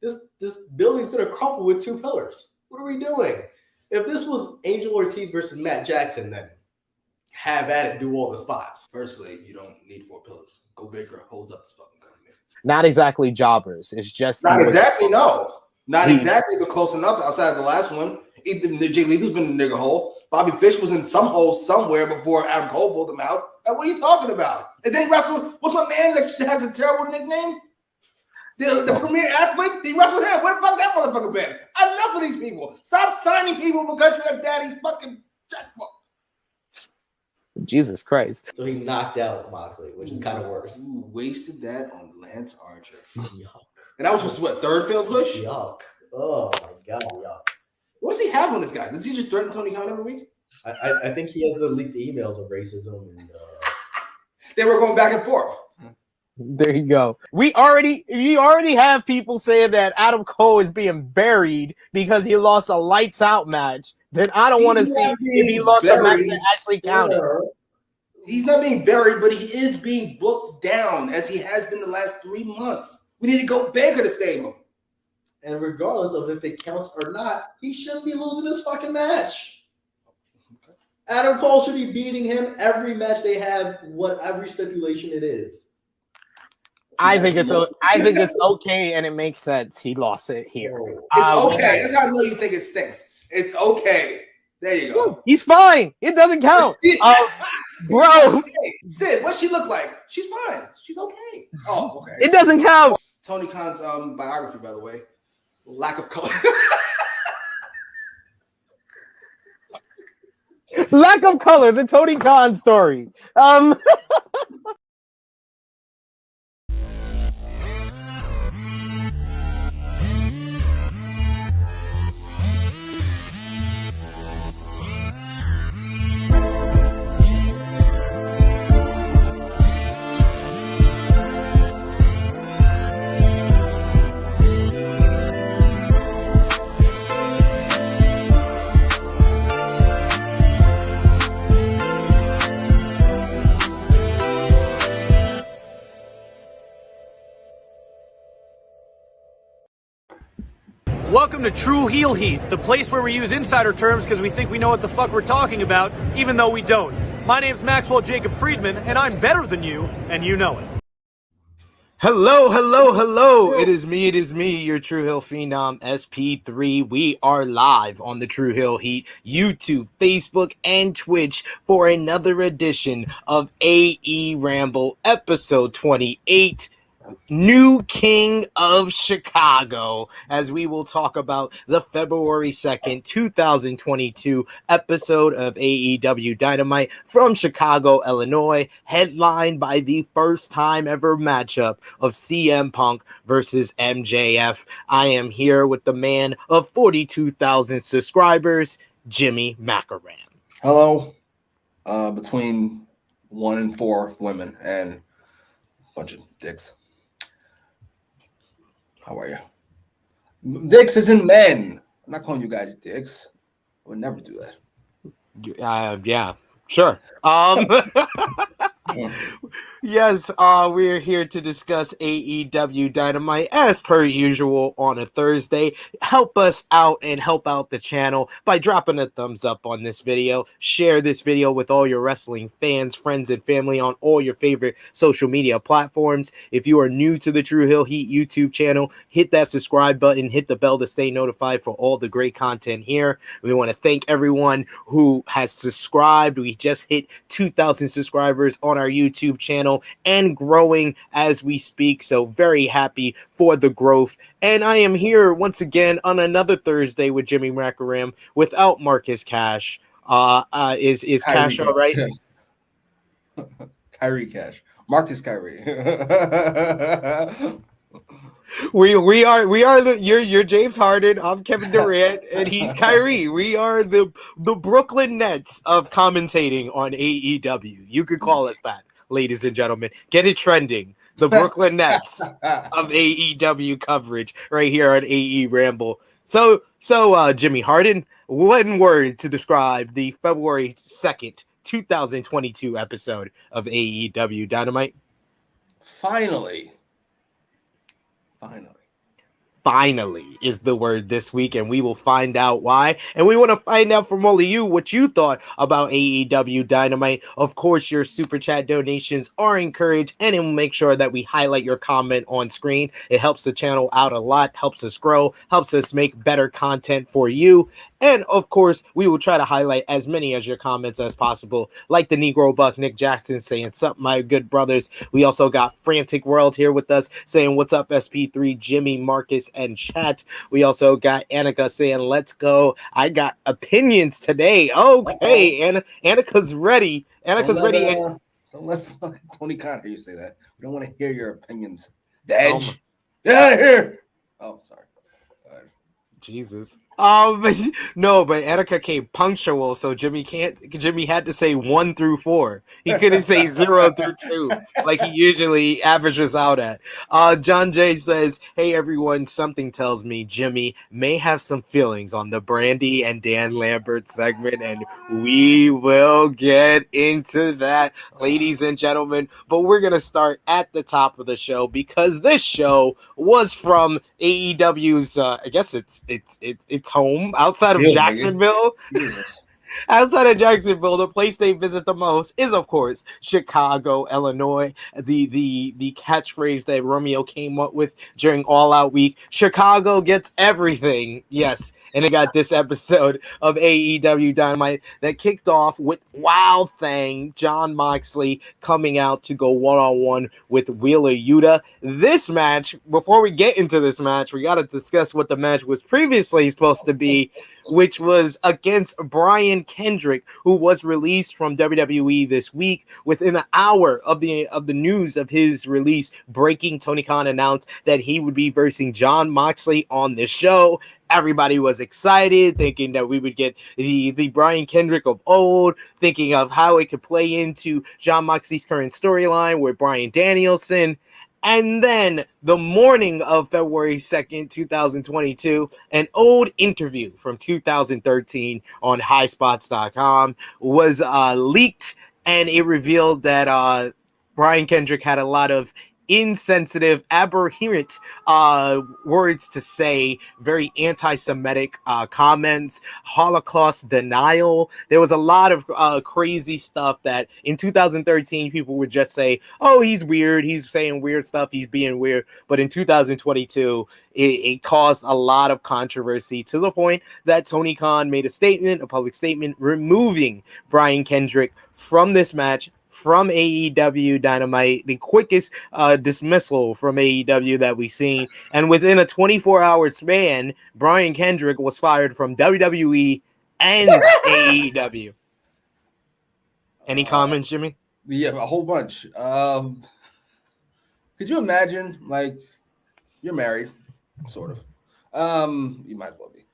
This building's gonna crumple with 2 pillars. What are we doing? If this was Angel Ortiz versus Matt Jackson, then have at it, do all the spots. Personally, you don't need 4 pillars. Go bigger, hold up this fucking company. Not exactly jobbers. It's just not exactly, no. Not exactly, but close enough outside the last one. Jay Lethal's been in the nigga hole. Bobby Fish was in some hole somewhere before Adam Cole pulled him out. Like, what are you talking about? And then he wrestled. What's my man that has a terrible nickname? The premier athlete? He wrestled him. Where the fuck that motherfucker been? Enough of these people. Stop signing people because you have daddy's fucking checkbook. Jesus Christ. So he knocked out Moxley, which is kind of worse. You wasted that on Lance Archer. Yuck. And that was just what, 3rd failed push? Yuck. Oh my God, yuck. What does he have on this guy? Does he just threaten Tony Khan every week? I think he has the leaked emails of racism and they were going back and forth. There you go. We already have people saying that Adam Cole is being buried because he lost a lights out match. Then I don't want to see if he lost a match that actually counted. He's not being buried, but he is being booked down as he has been the last 3 months. We need to go bigger to save him. And regardless of if it counts or not, he shouldn't be losing this fucking match. Okay. Adam Cole should be beating him every match they have, whatever stipulation it is. I think it's okay and it makes sense. He lost it here. It's okay. That's how I know you think it stinks. It's okay. There you go. He's fine. It doesn't count. Bro. Okay. Sid, what's she look like? She's fine. She's okay. Oh, okay. It doesn't count. Tony Khan's biography, by the way. Lack of color. Lack of color, the Tony Khan story. Welcome to True Heel Heat, the place where we use insider terms because we think we know what the fuck we're talking about, even though we don't. My name's Maxwell Jacob Freeman, and I'm better than you, and you know it. Hello. It is me, your True Heel Phenom, SP3. We are live on the True Heel Heat, YouTube, Facebook, and Twitch for another edition of AEWramble, episode 28. New King of Chicago, as we will talk about the February 2nd, 2022 episode of AEW Dynamite from Chicago, Illinois, headlined by the first time ever matchup of CM Punk versus MJF. I am here with the man of 42,000 subscribers, Jimmy Macram. Hello. Between 1 and 4 women and a bunch of dicks. How are you? Dicks isn't men. I'm not calling you guys dicks. I would never do that. Yeah, sure. Yes, we're here to discuss AEW Dynamite as per usual on a Thursday. Help us out and help out the channel by dropping a thumbs up on this video. Share this video with all your wrestling fans, friends, and family on all your favorite social media platforms. If you are new to the True Heel Heat YouTube channel, hit that subscribe button, hit the bell to stay notified for all the great content here. We want to thank everyone who has subscribed. We just hit 2,000 subscribers on our YouTube channel and growing as we speak, so very happy for the growth. And I am here once again on another Thursday with Jimmy Macram without Marcus Cash. Is Cash all right? Kyrie Cash. Marcus Kyrie. We are the you're James Harden, I'm Kevin Durant, and he's Kyrie. We are the Brooklyn Nets of commentating on AEW. You could call us that, ladies and gentlemen. Get it trending. The Brooklyn Nets of AEW coverage right here on AEWramble. So Jimmy Harden, one word to describe the February 2nd, 2022 episode of AEW Dynamite. Finally. finally is the word this week, and we will find out why. And we want to find out from all of you what you thought about AEW Dynamite. Of course, your super chat donations are encouraged, and it will make sure that we highlight your comment on screen. It helps the channel out a lot, helps us grow, helps us make better content for you. And of course, we will try to highlight as many as your comments as possible, like the Negro Buck Nick Jackson saying, "Sup, my good brothers." We also got Frantic World here with us saying, "What's up, SP3, Jimmy, Marcus, and chat." We also got Annika saying, "Let's go. I got opinions today." Okay, Annika's ready. Annika's ready. Don't let fucking Tony Khan hear you say that. We don't want to hear your opinions. Dad, get out of here. Oh, sorry. Jesus. No, but Annika came punctual, so Jimmy had to say 1 through 4. He couldn't say 0 through 2 like he usually averages out at. John Jay says, "Hey everyone, something tells me Jimmy may have some feelings on the Brandy and Dan Lambert segment, and we will get into that, ladies and gentlemen. But we're gonna start at the top of the show because this show was from AEW's I guess it's home outside of Jacksonville. Outside of Jacksonville, the place they visit the most is, of course, Chicago, Illinois. The catchphrase that Romeo came up with during All Out Week: Chicago gets everything. Yes, and it got this episode of AEW Dynamite that kicked off with Wild Thing John Moxley coming out to go one-on-one with Wheeler Yuta. This match, before we get into this match, we got to discuss what the match was previously supposed to be, which was against Brian Kendrick, who was released from WWE this week. Within an hour of the news of his release breaking, Tony Khan announced that he would be versing John Moxley on this show. Everybody was excited, thinking that we would get the Brian Kendrick of old, thinking of how it could play into John Moxley's current storyline with Bryan Danielson. And then the morning of February 2nd, 2022, an old interview from 2013 on highspots.com was leaked, and it revealed that Brian Kendrick had a lot of insensitive, aberrant words to say, very anti-Semitic comments, Holocaust denial. There was a lot of crazy stuff that in 2013 people would just say, "Oh, he's weird, he's saying weird stuff, he's being weird." But in 2022, it caused a lot of controversy to the point that Tony Khan made a public statement, removing Brian Kendrick from this match, from AEW Dynamite, the quickest dismissal from AEW that we've seen. And within a 24-hour span, Brian Kendrick was fired from WWE and AEW. Any comments, Jimmy? Yeah, a whole bunch. Could you imagine, like, you're married, sort of. You might as well be.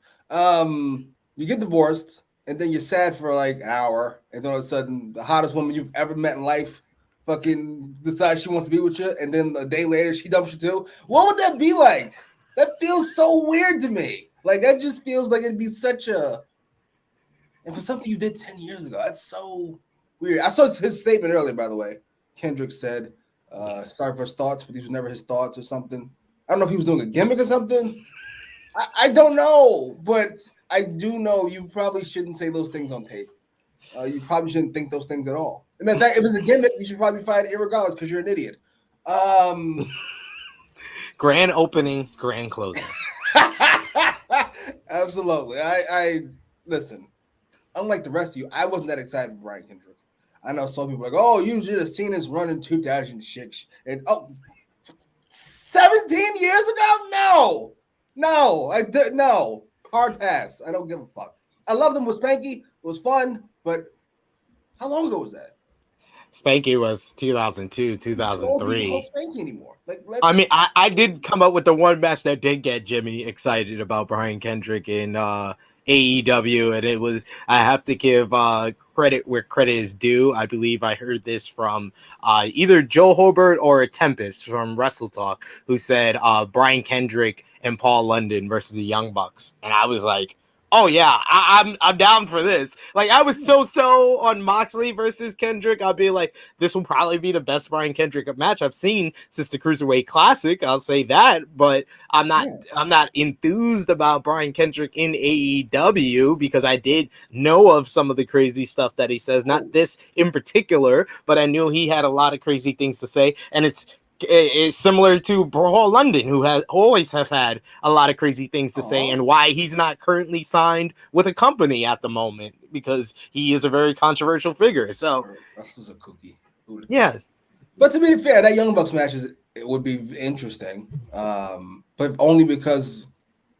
You get divorced, and then you're sad for like an hour, and then all of a sudden, the hottest woman you've ever met in life fucking decides she wants to be with you, and then a day later she dumps you too. What would that be like? That feels so weird to me. Like, that just feels like it'd be such a, and for something you did 10 years ago, that's so weird. I saw his statement earlier, by the way. Kendrick said, sorry for his thoughts, but these were never his thoughts or something. I don't know if he was doing a gimmick or something. I don't know, but I do know you probably shouldn't say those things on tape. You probably shouldn't think those things at all. And in fact, if it's a gimmick, you should probably fight it irregardless because you're an idiot. Grand opening, grand closing. Absolutely. I listen. Unlike the rest of you, I wasn't that excited for Brian Kendrick. I know some people are like, "Oh, you should have seen his run in 2006." And 17 years ago? No, I did no. Hard pass. I don't give a fuck. I loved him with Spanky. It was fun, but how long ago was that? Spanky was 2002, 2003. Don't Spanky anymore. I mean, I did come up with the one match that did get Jimmy excited about Brian Kendrick in AEW, and it was, I have to give credit where credit is due. I believe I heard this from either Joe Hobart or Tempest from Wrestle Talk, who said Brian Kendrick and Paul London versus the Young Bucks. And I was like, Oh yeah, I'm down for this. Like I was so on Moxley versus Kendrick. I'll be like, this will probably be the best Brian Kendrick match I've seen since the Cruiserweight Classic. I'll say that, but I'm not enthused about Brian Kendrick in AEW because I did know of some of the crazy stuff that he says. Not this in particular, but I knew he had a lot of crazy things to say, and it's similar to Brawl London, who has always have had a lot of crazy things to say, and why he's not currently signed with a company at the moment because he is a very controversial figure. So this is a cookie. Yeah, but to be fair, that Young Bucks match would be interesting, but only because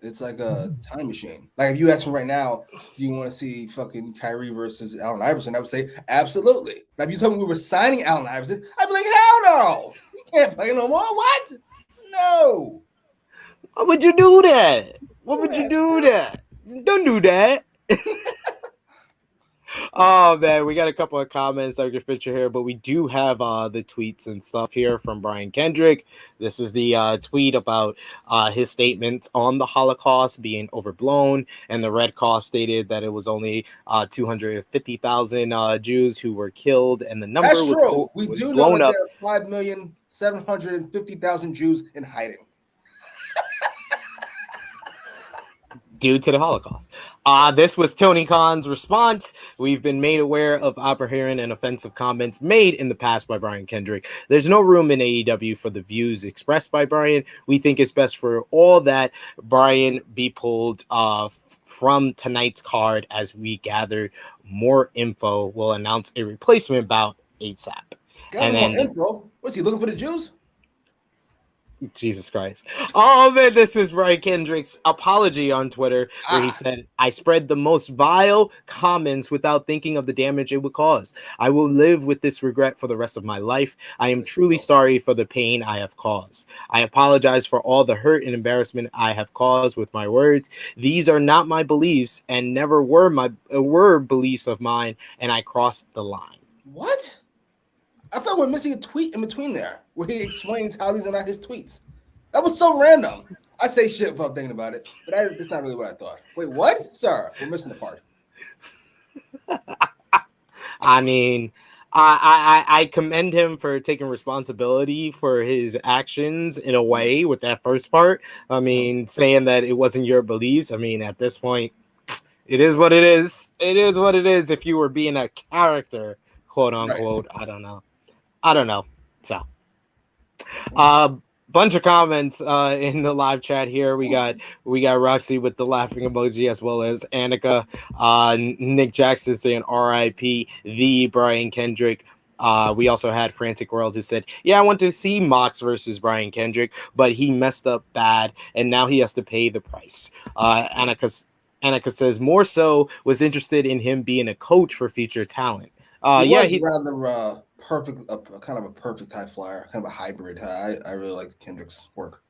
it's like a time machine. Like if you ask me right now, do you want to see fucking Kyrie versus Allen Iverson? I would say absolutely. Now if you told me we were signing Allen Iverson, I'd be like, hell no. Can't play no more. What? No. Why would you do that? What would you do that? Don't do that. Oh man, we got a couple of comments that we can feature here, but we do have the tweets and stuff here from Brian Kendrick. This is the tweet about his statements on the Holocaust being overblown, and the Red Cross stated that it was only 250,000 Jews who were killed, and the number That's was true. We was do blown know that up. there are 5,750,000 Jews in hiding due to the Holocaust. This was Tony Khan's response. We've been made aware of aberrant and offensive comments made in the past by Brian Kendrick. There's no room in AEW for the views expressed by Brian. We think it's best for all that Brian be pulled from tonight's card as we gather more info. We'll announce a replacement bout ASAP. Got more info. What's he looking for the Jews? Jesus Christ. Oh man, this was Brian Kendrick's apology on Twitter where he said, I spread the most vile comments without thinking of the damage it would cause. I will live with this regret for the rest of my life. I am truly sorry for the pain I have caused. I apologize for all the hurt and embarrassment I have caused with my words. These are not my beliefs and never were beliefs of mine, and I crossed the line. What? I thought we're missing a tweet in between there where he explains how these are not his tweets. That was so random. I say shit without thinking about it, but that's not really what I thought. Wait, what? Sir, we're missing the part. I mean, I commend him for taking responsibility for his actions in a way with that first part. I mean, saying that it wasn't your beliefs. I mean, at this point, it is what it is. It is what it is. If you were being a character, quote unquote, right. I don't know. So, bunch of comments in the live chat here. We got Roxy with the laughing emoji as well as Annika. Nick Jackson saying R.I.P. the Brian Kendrick. We also had Frantic World who said, yeah, I want to see Mox versus Brian Kendrick, but he messed up bad and now he has to pay the price. Annika says more so was interested in him being a coach for future talent. He's rather perfect, kind of a perfect high flyer, kind of a hybrid. I really liked Kendrick's work.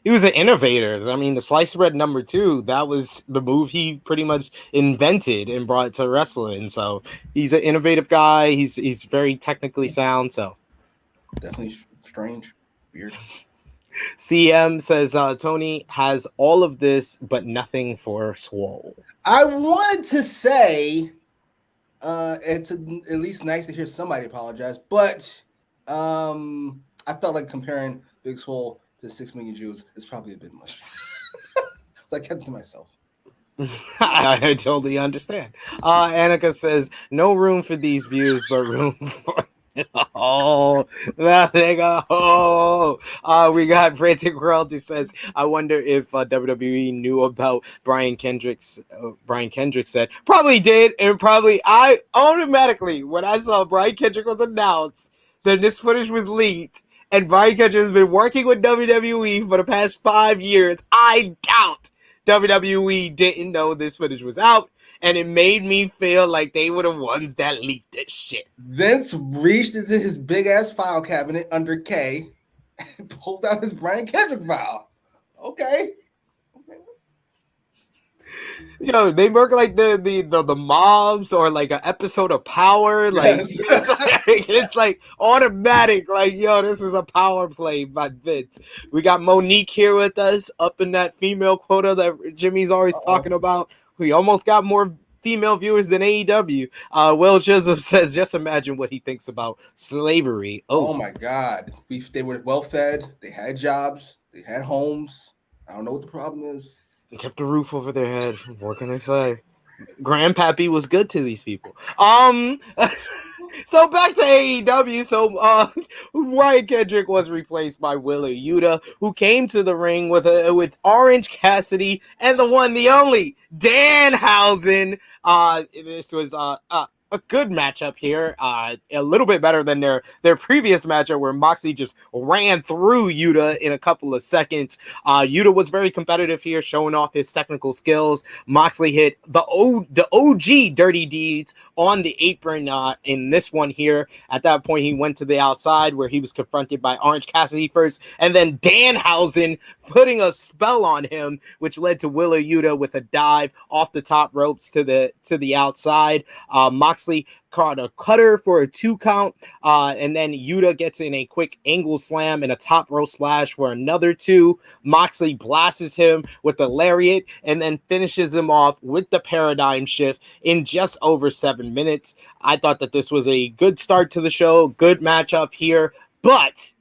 He was an innovator. I mean, the slice bread number 2, that was the move he pretty much invented and brought to wrestling. So he's an innovative guy. He's very technically sound. So definitely strange, weird. CM says Tony has all of this, but nothing for Swole. I wanted to say. It's at least nice to hear somebody apologize, but I felt like comparing Big Swole to 6 million Jews is probably a bit much. So I kept it to myself. I totally understand. Annika says, no room for these views, but room for... Oh, that nigga. Oh, we got Frantic World who says, I wonder if WWE knew about Brian Kendrick said, probably did, and probably I automatically, when I saw Brian Kendrick was announced, then this footage was leaked, and Brian Kendrick has been working with WWE for the past 5 years. I doubt WWE didn't know this footage was out. And it made me feel like they were the ones that leaked this shit. Vince reached into his big ass file cabinet under K and pulled out his Brian Kendrick file. Okay. Yo, they work like the mobs or like an episode of Power. Like, yes. It's like automatic. Like, yo, this is a power play by Vince. We got Monique here with us up in that female quota that Jimmy's always talking about. We almost got more female viewers than AEW. Will Joseph says, just imagine what he thinks about slavery. Oh my God. They were well fed. They had jobs. They had homes. I don't know what the problem is. Kept a roof over their head. What can I say? Grandpappy was good to these people. So back to AEW. So Ryan Kendrick was replaced by Wheeler Yuta, who came to the ring with Orange Cassidy and the one, the only Danhausen. This was a good matchup here. A little bit better than their previous matchup where Moxley just ran through Yuta in a couple of seconds. Yuta was very competitive here, showing off his technical skills. Moxley hit the OG Dirty Deeds on the apron in this one here. At that point, he went to the outside where he was confronted by Orange Cassidy first, and then Danhausen putting a spell on him, which led to Wheeler Yuta with a dive off the top ropes to the outside. Moxley caught a cutter for a 2 count, and then Yuta gets in a quick angle slam and a top rope splash for another 2. Moxley blasts him with the lariat and then finishes him off with the paradigm shift in just over 7 minutes. I thought that this was a good start to the show, good matchup here, but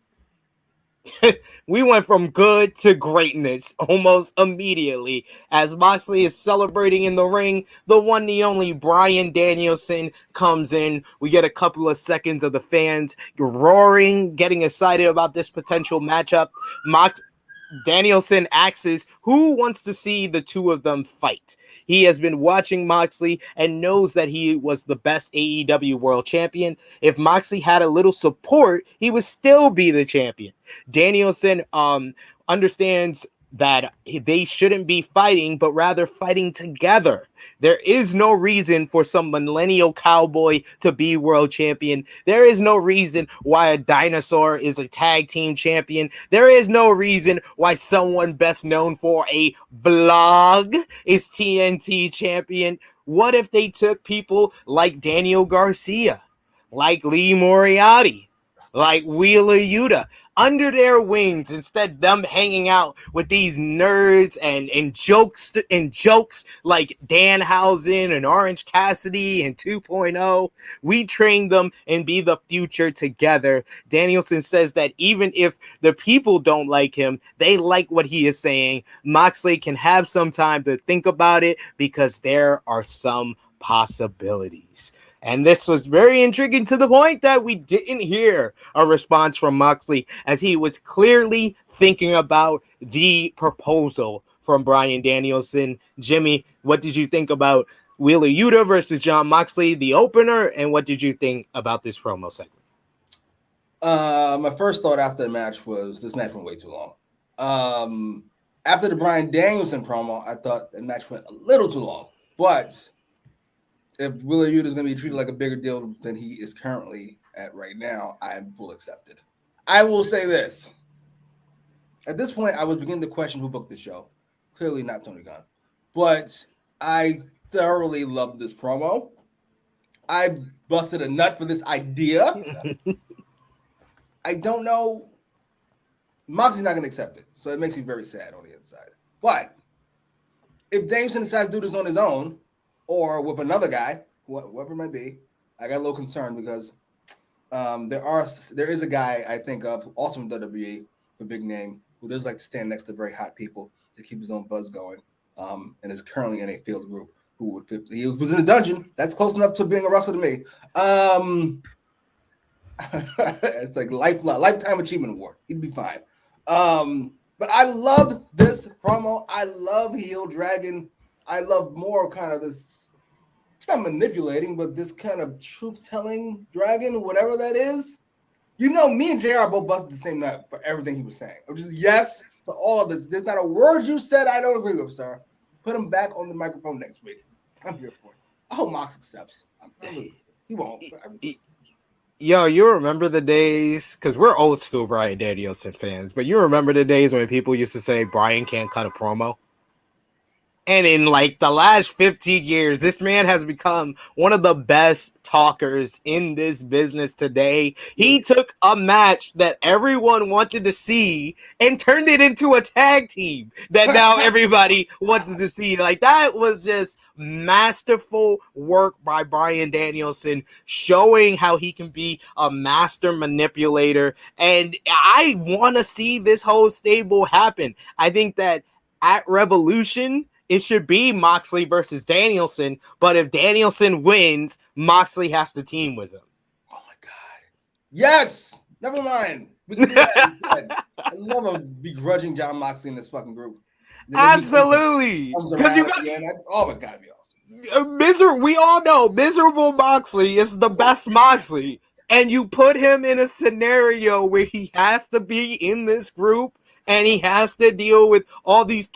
we went from good to greatness almost immediately as Moxley is celebrating in the ring. The one, the only Bryan Danielson comes in. We get a couple of seconds of the fans roaring, getting excited about this potential matchup. Danielson asks who wants to see the two of them fight. He has been watching Moxley and knows that he was the best AEW World Champion. If Moxley had a little support, he would still be the champion. Danielson understands that they shouldn't be fighting, but rather fighting together. There is no reason for some millennial cowboy to be world champion. There is no reason why a dinosaur is a tag team champion. There is no reason why someone best known for a vlog is TNT champion. What if they took people like Daniel Garcia, like Lee Moriarty, like Wheeler Yuta under their wings, instead them hanging out with these nerds and jokes like Danhausen and Orange Cassidy and 2.0. We train them and be the future together. Danielson says that even if the people don't like him, they like what he is saying. Moxley can have some time to think about it because there are some possibilities. And this was very intriguing to the point that we didn't hear a response from Moxley as he was clearly thinking about the proposal from Bryan Danielson. Jimmy, what did you think about Wheeler Yuta versus Jon Moxley, the opener, and what did you think about this promo segment? My first thought after the match was this match went way too long. After the Bryan Danielson promo, I thought the match went a little too long, but if Wheeler Yuta is going to be treated like a bigger deal than he is currently at right now, I will accept it. I will say this. At this point, I was beginning to question who booked the show. Clearly not Tony Khan. But I thoroughly loved this promo. I busted a nut for this idea. I don't know. Moxley's not going to accept it. So it makes me very sad on the inside. But if Danielson decides to do this on his own, or with another guy, whoever it might be, I got a little concerned because there is a guy I think of, also from WWE, a big name, who does like to stand next to very hot people to keep his own buzz going, and is currently in a field group who would fit. He was in a dungeon. That's close enough to being a wrestler to me. It's like lifetime achievement award. He'd be fine. But I loved this promo. I love heel dragon. I love more kind of this, it's not manipulating, but this kind of truth-telling dragon, whatever that is. You know, me and JR both busted the same nut for everything he was saying. I'm just, yes, for all of this. There's not a word you said I don't agree with, sir. Put him back on the microphone next week. I'm here for it. I hope Mox accepts. He won't. Yo, you remember the days, because we're old school Bryan Danielson fans, but you remember the days when people used to say Bryan can't cut a promo? And in like the last 15 years, this man has become one of the best talkers in this business today. He took a match that everyone wanted to see and turned it into a tag team that now everybody wants to see. Like, that was just masterful work by Bryan Danielson, showing how he can be a master manipulator. And I want to see this whole stable happen. I think that at Revolution, it should be Moxley versus Danielson, but if Danielson wins, Moxley has to team with him. Oh my God. Yes! Never mind. We can do that instead. I love a begrudging John Moxley in this fucking group. Absolutely. Because you got oh my God, it'd be awesome. We all know miserable Moxley is the best Moxley. And you put him in a scenario where he has to be in this group. And he has to deal with all these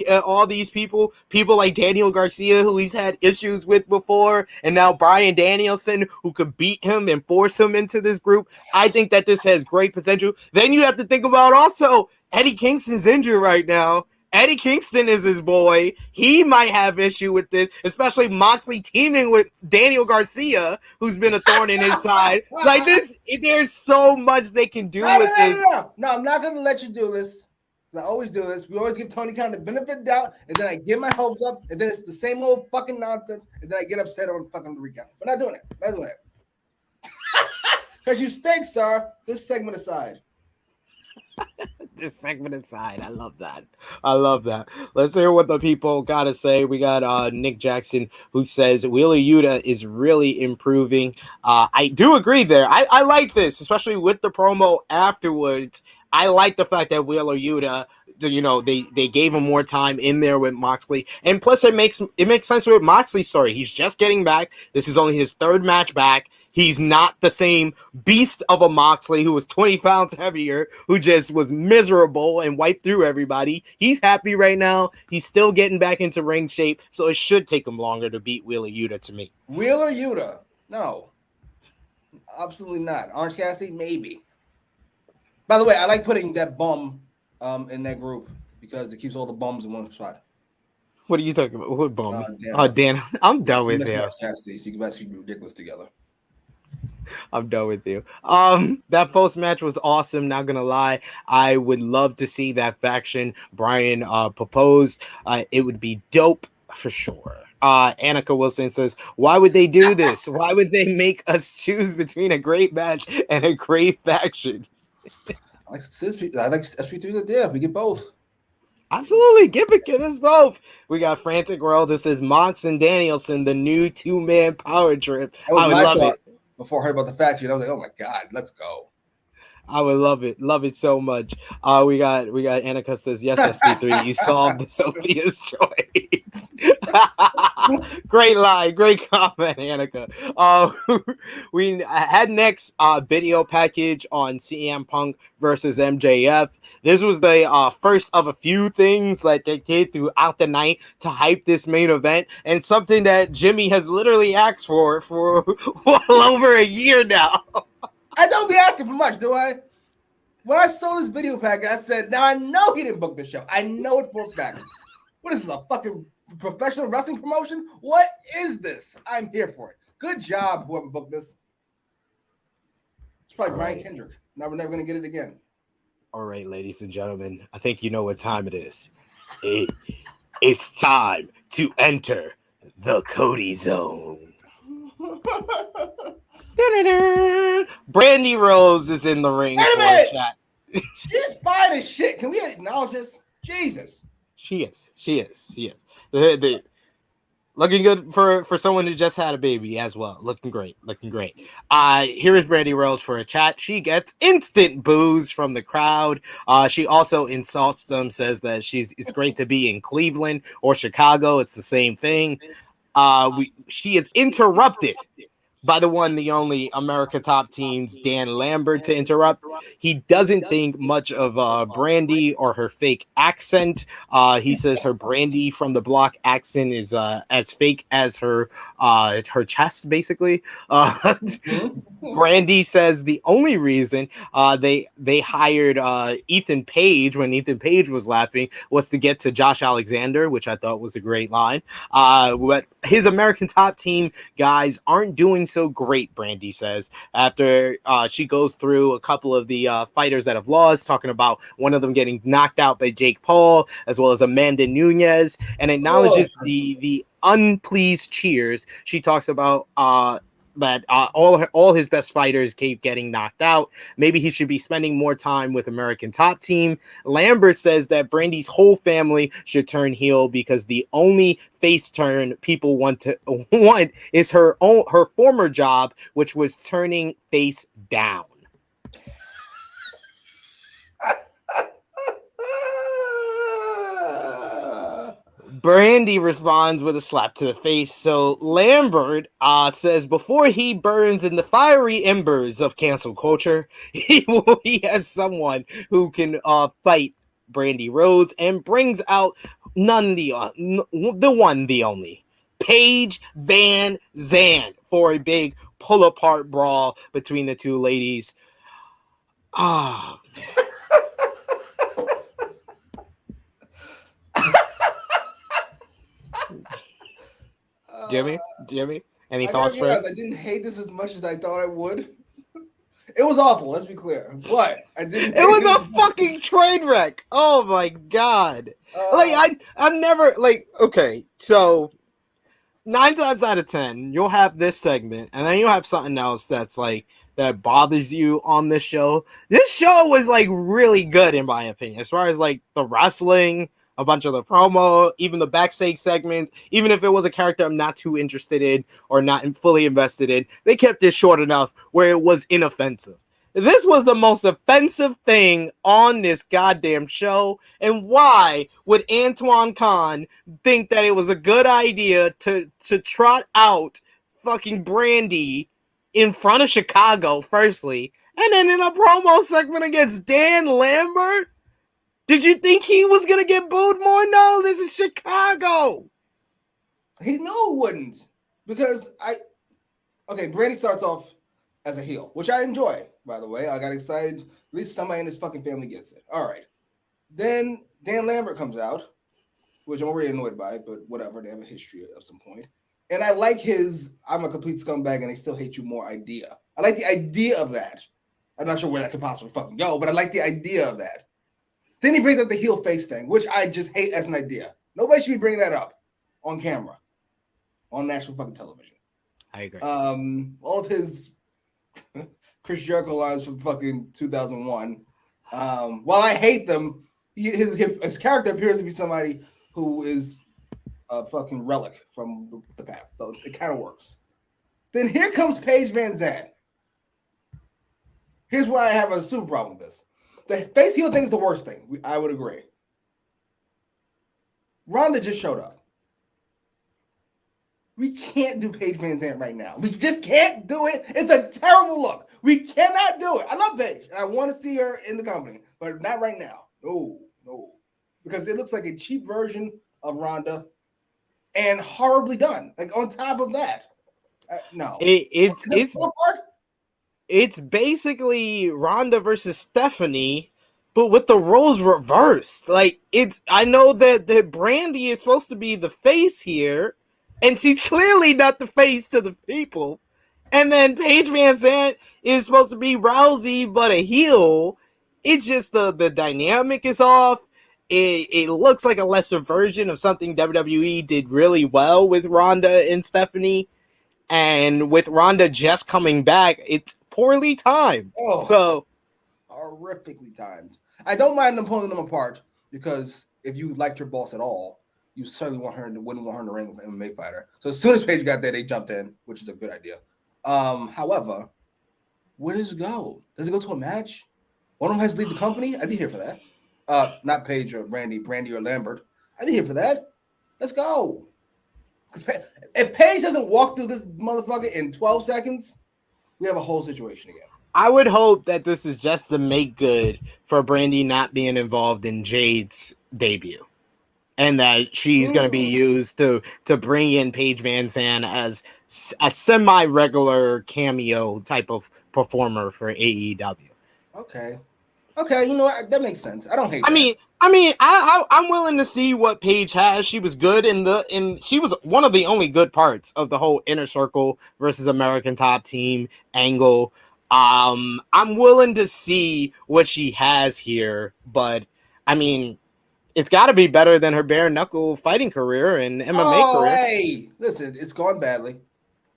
people like Daniel Garcia, who he's had issues with before, and now Bryan Danielson, who could beat him and force him into this group. I think that this has great potential. Then you have to think about also Eddie Kingston's injured right now. Eddie Kingston is his boy. He might have issue with this, especially Moxley teaming with Daniel Garcia, who's been a thorn in his side. Like this, there's so much they can do with this. No, I'm not going to let you do this. I always do this. We always give Tony Khan the benefit of the doubt, and then I get my hopes up, and then it's the same old fucking nonsense, and then I get upset on fucking the recount. We're not doing it. Not doing it. Because you stink, sir. This segment aside. This segment aside. I love that. I love that. Let's hear what the people got to say. We got Nick Jackson, who says Wheeler Yuta is really improving. I do agree there. I like this, especially with the promo afterwards. I like the fact that Wheeler Yuta, they gave him more time in there with Moxley, and plus it makes sense with Moxley's story. He's just getting back. This is only his third match back. He's not the same beast of a Moxley who was 20 pounds heavier, who just was miserable and wiped through everybody. He's happy right now. He's still getting back into ring shape, so it should take him longer to beat Wheeler Yuta to me. Wheeler Yuta? No. Absolutely not. Orange Cassidy? Maybe. By the way, I like putting that bum in that group because it keeps all the bums in one spot. What are you talking about? What bum? Dan. I'm done with you. Cassidy, so you can actually be ridiculous together. I'm done with you. That post match was awesome. Not gonna lie, I would love to see that faction Brian proposed. It would be dope for sure. Annika Wilson says, "Why would they do this? Why would they make us choose between a great match and a great faction?" I like SP3's idea. We get both. Absolutely. Give us both. We got Frantic World. This is Mox and Danielson, the new 2-man power trip. I would love it. Before I heard about the faction, I was like, oh my God, let's go. I would love it. Love it so much. We got Annika says, yes, SP3, you solved Sophia's choice. Great line, great comment, Annika. We had next video package on CM Punk versus MJF. This was the first of a few things that they did throughout the night to hype this main event, and something that Jimmy has literally asked for well over a year now. I don't be asking for much, do I? When I saw this video package, I said, now I know he didn't book the show. I know it for a fact. What is this, a fucking professional wrestling promotion? What is this? I'm here for it. Good job, whoever booked this. It's probably Brian Kendrick. Now we're never going to get it again. All right, ladies and gentlemen, I think you know what time it is. It's time to enter the Cody Zone. Brandy Rose is in the ring for a chat. She's fine as shit. Can we acknowledge this? Jesus. She is. The looking good for someone who just had a baby as well. Looking great. Here is Brandy Rose for a chat. She gets instant boos from the crowd. She also insults them, says that it's great to be in Cleveland or Chicago. It's the same thing. She is interrupted by the one, the only America Top Team's Dan Lambert to interrupt. He doesn't think much of Brandy or her fake accent. He says her Brandy from the block accent is as fake as her chest, basically. Brandy says the only reason they hired Ethan Page when Ethan Page was laughing was to get to Josh Alexander, which I thought was a great line. But his American Top Team guys aren't doing so great, Brandy says, after she goes through a couple of the fighters that have lost, talking about one of them getting knocked out by Jake Paul, as well as Amanda Nunes, and acknowledges the unpleased cheers. She talks about that all his best fighters keep getting knocked out. Maybe he should be spending more time with American Top Team. Lambert says that Brandy's whole family should turn heel because the only face turn people want is her former job, which was turning face down. Brandy responds with a slap to the face. So Lambert says before he burns in the fiery embers of cancel culture, he has someone who can fight Brandy Rhodes, and brings out the one, the only, Paige Van Zandt, for a big pull-apart brawl between the two ladies. Jimmy, any thoughts first? I didn't hate this as much as I thought I would. It was awful, let's be clear. But I didn't. It was a fucking train wreck. Oh my god! I'm never okay. So 9 times out of 10, you'll have this segment, and then you'll have something else that's that bothers you on this show. This show was really good in my opinion, as far as the wrestling, a bunch of the promo, even the backstage segments. Even if it was a character I'm not too interested in or not fully invested in, they kept it short enough where it was inoffensive. This was the most offensive thing on this goddamn show. And why would Antoine Khan think that it was a good idea to trot out fucking Brandy in front of Chicago, firstly, and then in a promo segment against Dan Lambert? Did you think he was going to get booed more? No, this is Chicago. He knew it wouldn't. Because Brandy starts off as a heel, which I enjoy, by the way. I got excited. At least somebody in this fucking family gets it. All right. Then Dan Lambert comes out, which I'm already annoyed by, but whatever. They have a history of some point. And I like his I'm a complete scumbag and I still hate you more idea. I like the idea of that. I'm not sure where that could possibly fucking go, but I like the idea of that. Then he brings up the heel face thing, which I just hate as an idea. Nobody should be bringing that up on camera, on national fucking television. I agree. All of his Chris Jericho lines from fucking 2001. While I hate them, his character appears to be somebody who is a fucking relic from the past, so it kind of works. Then here comes Paige Van Zandt. Here's why I have a super problem with this. The face heel thing is the worst thing. I would agree. Ronda just showed up. We can't do Paige Van Zandt right now. We just can't do it. It's a terrible look. We cannot do it. I love Paige, and I want to see her in the company, but not right now. No. Because it looks like a cheap version of Ronda and horribly done. On top of that. No. It's basically Ronda versus Stephanie, but with the roles reversed. I know that Brandy is supposed to be the face here, and she's clearly not the face to the people. And then Paige Van Zandt is supposed to be Rousey, but a heel. It's just the dynamic is off. It looks like a lesser version of something WWE did really well with Ronda and Stephanie. And with Ronda just coming back, it's poorly timed. So horrifically timed. I don't mind them pulling them apart because if you liked your boss at all, you certainly wouldn't want her in the ring with an MMA fighter. So as soon as Paige got there, they jumped in, which is a good idea. However, where does it go? Does it go to a match? One of them has to leave the company? I'd be here for that. Not Paige or Brandy or Lambert. I'd be here for that. Let's go. If Paige doesn't walk through this motherfucker in 12 seconds, we have a whole situation again. I would hope that this is just to make good for Brandy not being involved in Jade's debut, and that she's going to be used to bring in Paige Van Zandt as a semi-regular cameo type of performer for AEW. Okay, you know what? That makes sense. I don't hate that. I'm willing to see what Paige has. She was good she was one of the only good parts of the whole Inner Circle versus American Top Team angle. I'm willing to see what she has here, but I mean, it's got to be better than her bare knuckle fighting career and MMA career. Hey, listen, it's gone badly,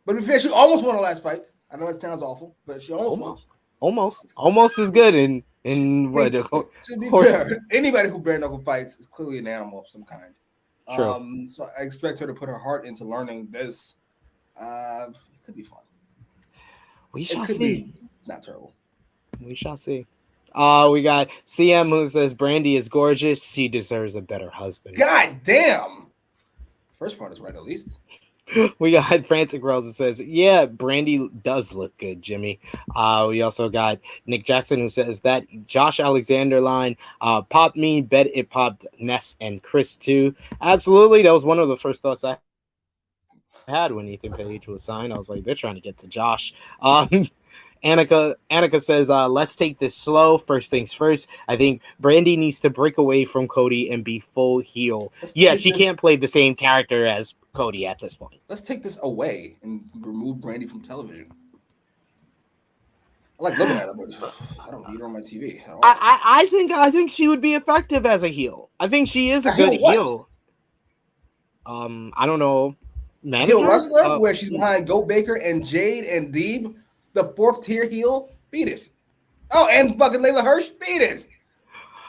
but in fact, she almost won her last fight. I know it sounds awful, but she almost as good in what? To be fair, anybody who bare knuckle fights is clearly an animal of some kind. True. So I expect her to put her heart into learning this. It could be fun. We shall see. Not terrible. We shall see. We got CM who says Brandy is gorgeous. She deserves a better husband. God damn. First part is right, at least. We got Frantic Rose that says, yeah, Brandy does look good, Jimmy. We also got Nick Jackson who says that Josh Alexander line popped me, bet it popped Ness and Chris too. Absolutely. That was one of the first thoughts I had when Ethan Page was signed. I was like, they're trying to get to Josh. Annika says, let's take this slow. First things first. I think Brandy needs to break away from Cody and be full heel. She can't play the same character as Cody at this point. Let's take this away and remove Brandy from television. I like looking at her, but I don't need her on my TV. I think she would be effective as a heel. I think she is a good heel. I don't know. Manager? Heel wrestler where she's behind Goat Baker and Jade and Deeb. The fourth tier heel, beat it. Oh, and fucking Layla Hirsch, beat it.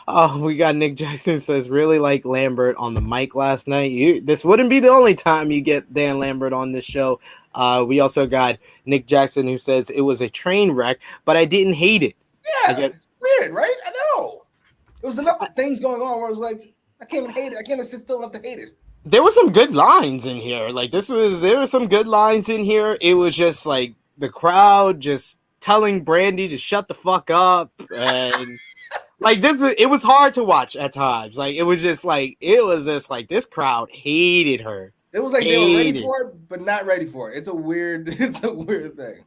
Oh, we got Nick Jackson says, really like Lambert on the mic last night. This wouldn't be the only time you get Dan Lambert on this show. We also got Nick Jackson who says it was a train wreck, but I didn't hate it. Yeah, it's weird, right? I know. There was enough things going on where I was like, I can't even hate it. I can't even sit still enough to hate it. There were some good lines in here. There were some good lines in here. It was just like the crowd just telling Brandy to shut the fuck up, and it was hard to watch at times. It was just like this crowd hated her. It was like they were ready for it, but not ready for it. It's a weird thing.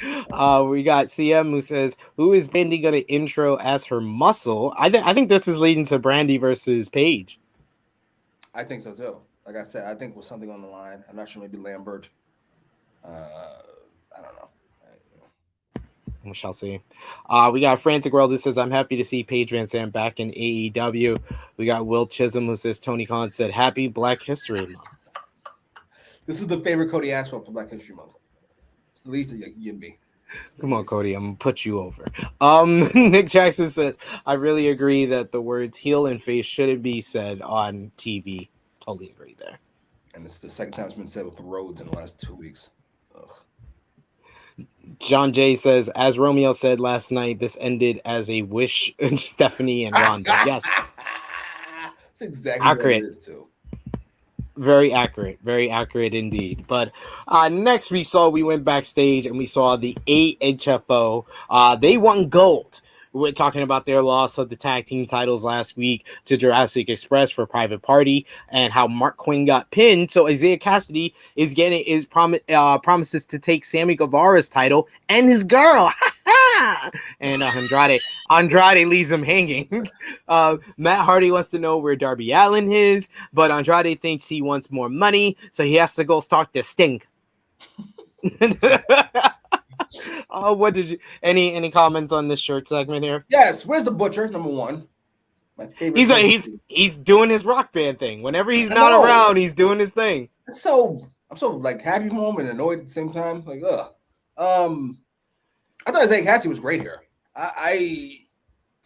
We got CM who says, who is Brandy gonna intro as her muscle? I think this is leading to Brandy versus Paige. I think so too. Like I said, I think with something on the line. I'm not sure, maybe Lambert. I don't know. We shall see. We got Frantic World that says, I'm happy to see Paige Van Zandt back in AEW. We got Will Chisholm who says, Tony Khan said, happy Black History Month. This is the favorite Cody asked for Black History Month. It's the least that you can give me. Come on, Cody, I'm gonna put you over. Nick Jackson says, I really agree that the words heel and face shouldn't be said on TV. Totally agree there. And it's the second time it's been said with the Rhodes in the last 2 weeks. Ugh. John Jay says, as Romeo said last night, this ended as a wish Stephanie and Ronda. Yes. That's exactly accurate. What it is too. Very accurate indeed. But next we went backstage and we saw the AHFO. They won gold. We're talking about their loss of the tag team titles last week to Jurassic Express for Private Party and how Mark Quinn got pinned. So Isaiah Cassidy promises to take Sammy Guevara's title and his girl. And Andrade leaves him hanging. Matt Hardy wants to know where Darby Allin is, but Andrade thinks he wants more money, so he has to go talk to Sting. What did you any comments on this shirt segment here? Yes, where's the Butcher? Number one. My favorite. He's doing his rock band thing. Whenever he's not around, he's doing his thing. I'm so like happy for him and annoyed at the same time. Like, I thought Isaiah Cassidy was great here. I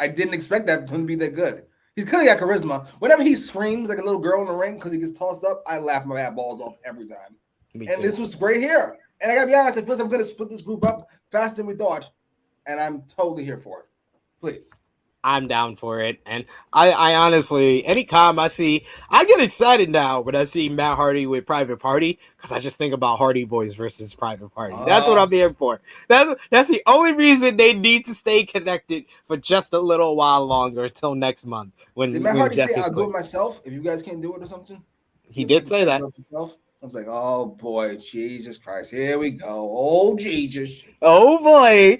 didn't expect that for him to be that good. He's clearly got charisma. Whenever he screams like a little girl in the ring because he gets tossed up, I laugh my balls off every time. And this was great here. And I gotta be honest, I feel like I'm gonna split this group up faster than we thought. And I'm totally here for it. Please. I'm down for it. And I honestly, anytime I get excited now when I see Matt Hardy with Private Party, because I just think about Hardy Boys versus Private Party. That's what I'm here for. That's the only reason they need to stay connected for just a little while longer until next month. Did Matt Hardy say I'll do it myself if you guys can't do it or something? He did say that. I was like, oh boy, Jesus Christ, here we go. Oh Jesus. Oh boy.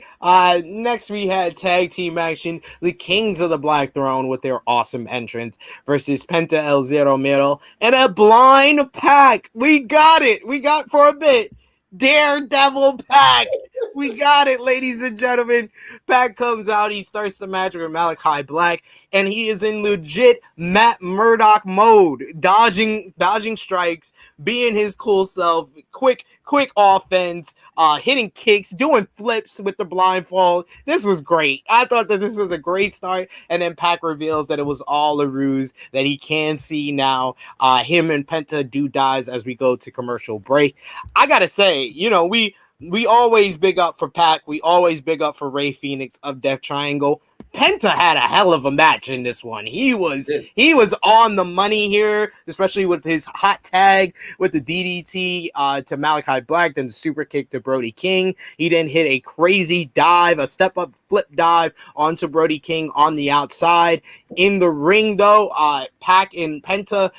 Next we had tag team action. The Kings of the Black Throne with their awesome entrance versus Penta El Zero Miedo and a blind Pac. We got it. We got for a bit. Daredevil Pac. We got it, ladies and gentlemen. Pac comes out. He starts the match with Malachi Black, and he is in legit Matt Murdock mode, dodging strikes, being his cool self, quick offense, hitting kicks, doing flips with the blindfold. This was great. I thought that this was a great start, and then Pac reveals that it was all a ruse, that he can see now. Him and Penta do dies as we go to commercial break. I gotta say, we always big up for Pac. We always big up for Ray Phoenix of Death Triangle. Penta had a hell of a match in this one. He was on the money here, especially with his hot tag with the DDT to Malachi Black, then the super kick to Brody King. He then hit a crazy dive, a step up flip dive onto Brody King on the outside. In the ring, though, Pac and Penta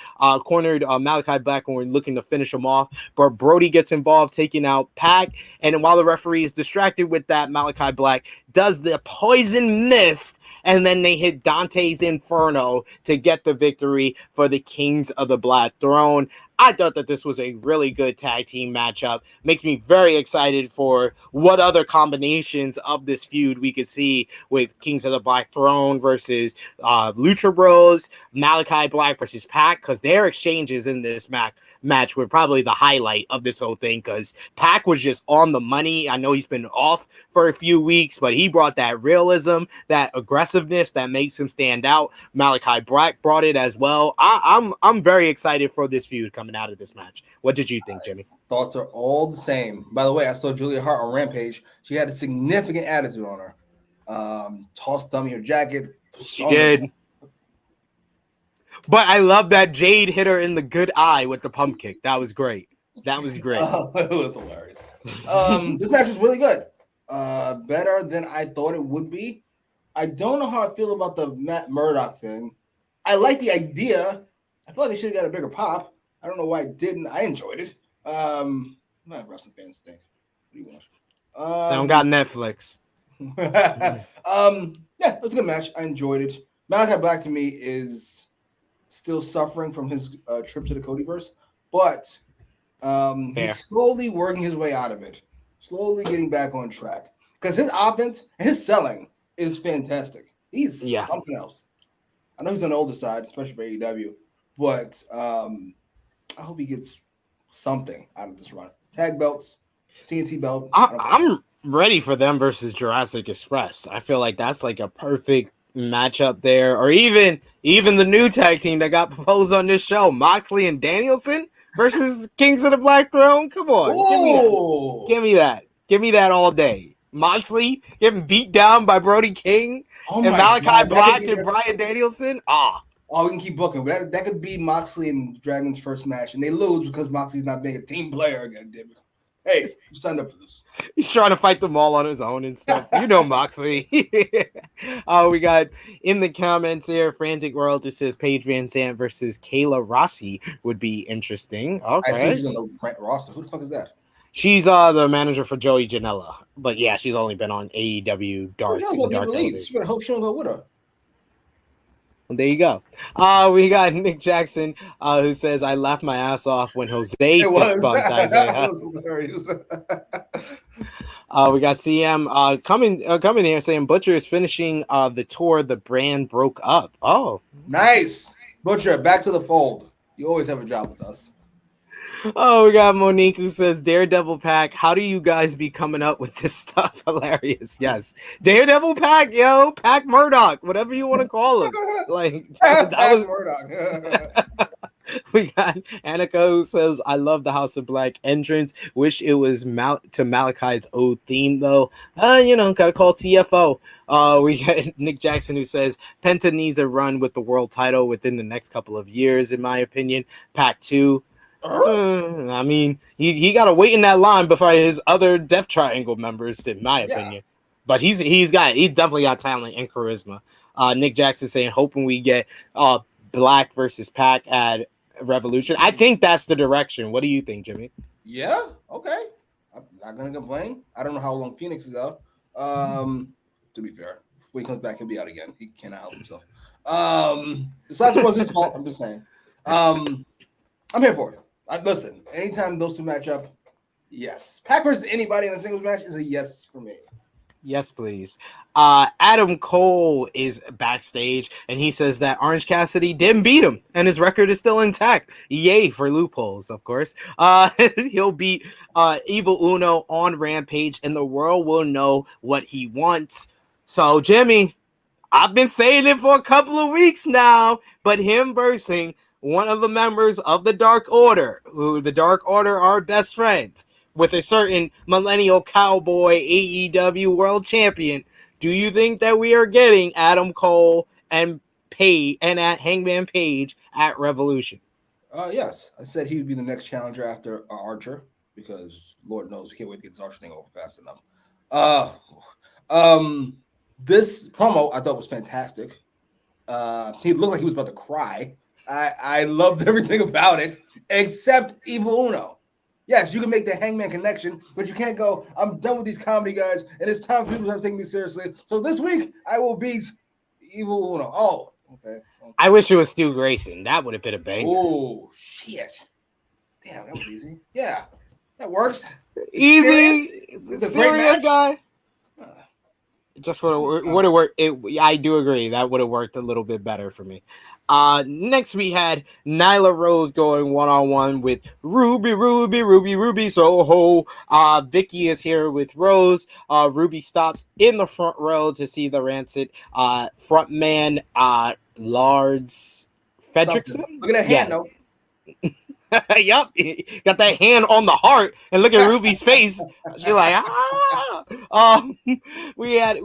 cornered Malachi Black when we're looking to finish him off, but Brody gets involved, taking out Pac, and while the referee is distracted with that, Malachi Black does the poison mist, and then they hit Dante's Inferno to get the victory for the Kings of the Black Throne. I thought that this was a really good tag team matchup. Makes me very excited for what other combinations of this feud we could see with Kings of the Black Throne versus Lucha Bros, Malachi Black versus Pac, because their exchanges in this match were probably the highlight of this whole thing, because Pac was just on the money. I know he's been off for a few weeks, but he brought that realism, that aggressiveness that makes him stand out. Malachi Black brought it as well. I'm very excited for this feud coming out of this match. What did you think, Jimmy? Thoughts are all the same. By the way, I saw Julia Hart on Rampage. She had a significant attitude on her. Tossed dummy her jacket. She did. But I love that Jade hit her in the good eye with the pump kick. That was great. That was great. It was hilarious. This match was really good. Better than I thought it would be. I don't know how I feel about the Matt Murdock thing. I like the idea. I feel like it should have got a bigger pop. I don't know why it didn't. I enjoyed it. My wrestling fans think. What do you want? They don't got Netflix. Yeah, it was a good match. I enjoyed it. Malachi Black to me is still suffering from his trip to the Codyverse, but he's slowly working his way out of it, slowly getting back on track. Because his offense and his selling is fantastic. He's something else. I know he's on the older side, especially for AEW, but I hope he gets something out of this run. Tag belts, TNT belt. I'm ready for them versus Jurassic Express. I feel like that's like a perfect matchup there, or even the new tag team that got proposed on this show, Moxley and Danielson versus Kings of the Black Throne. Come on, give me that all day. Moxley getting beat down by Brody King and Malachi Black and Bryan Danielson. We can keep booking. But that could be Moxley and Dragon's first match, and they lose because Moxley's not being a team player again. Damn it. Hey, you signed up for this. He's trying to fight them all on his own and stuff. You know Moxley. We got in the comments here, Frantic Royalty says Paige Van Zandt versus Kayla Rossi would be interesting. Okay. I see she's on the roster. Who the fuck is that? She's the manager for Joey Janela. But yeah, she's only been on AEW Dark. She better hope she don't go with her. Well, there you go. We got Nick Jackson who says, I laughed my ass off when Jose fist bumped Isaiah. That was hilarious. We got CM coming here saying Butcher is finishing the tour the brand broke up. Oh, nice. Butcher, back to the fold. You always have a job with us. Oh, we got Monique who says Daredevil Pack. How do you guys be coming up with this stuff? Hilarious. Yes. Daredevil Pack, yo, Pack Murdoch, whatever you want to call him. Like that was Murdoch. We got Annika who says, I love the House of Black entrance. Wish it was to Malachi's old theme, though. Gotta call TFO. We got Nick Jackson who says, Penta needs a run with the world title within the next couple of years, in my opinion. Pac 2. I mean, he got to wait in that line before his other Death Triangle members, in my opinion. But he's definitely got talent and charisma. Nick Jackson saying, hoping we get Black versus Pac at Revolution. I think that's the direction. What do you think, Jimmy? Yeah, okay. I'm not gonna complain. I don't know how long Phoenix is out. To be fair, when he comes back, he'll be out again. He cannot help himself. Besides, it wasn't his fault. I'm just saying. I'm here for it. Listen, anytime those two match up, yes. Pac versus anybody in a singles match is a yes for me. Yes, please. Adam Cole is backstage, and he says that Orange Cassidy didn't beat him, and his record is still intact. Yay for loopholes, of course. He'll beat Evil Uno on Rampage, and the world will know what he wants. So, Jimmy, I've been saying it for a couple of weeks now, but him versus one of the members of the Dark Order, who the Dark Order are best friends, with a certain millennial cowboy AEW world champion. Do you think that we are getting Adam Cole and at Hangman Page at Revolution? Yes. I said he would be the next challenger after Archer, because Lord knows we can't wait to get this Archer thing over fast enough. This promo I thought was fantastic. He looked like he was about to cry. I loved everything about it, except Evil Uno. Yes, you can make the Hangman connection, but you can't go, I'm done with these comedy guys, and it's time for people to start taking me seriously. So this week, I will beat Evil Uno. Oh, okay. I wish it was Stu Grayson. That would have been a bang. Oh, shit. Damn, that was easy. Yeah, that works. Easy. It's a great Serious match. Guy. Just would have worked. I do agree that would have worked a little bit better for me. Next we had Nyla Rose going one-on-one with Ruby Soho. Vicky is here with Rose. Ruby stops in the front row to see the Rancid frontman Lars Fredrickson. Look at that hand, though. Yup, got that hand on the heart, and look at Ruby's face. She's like, they had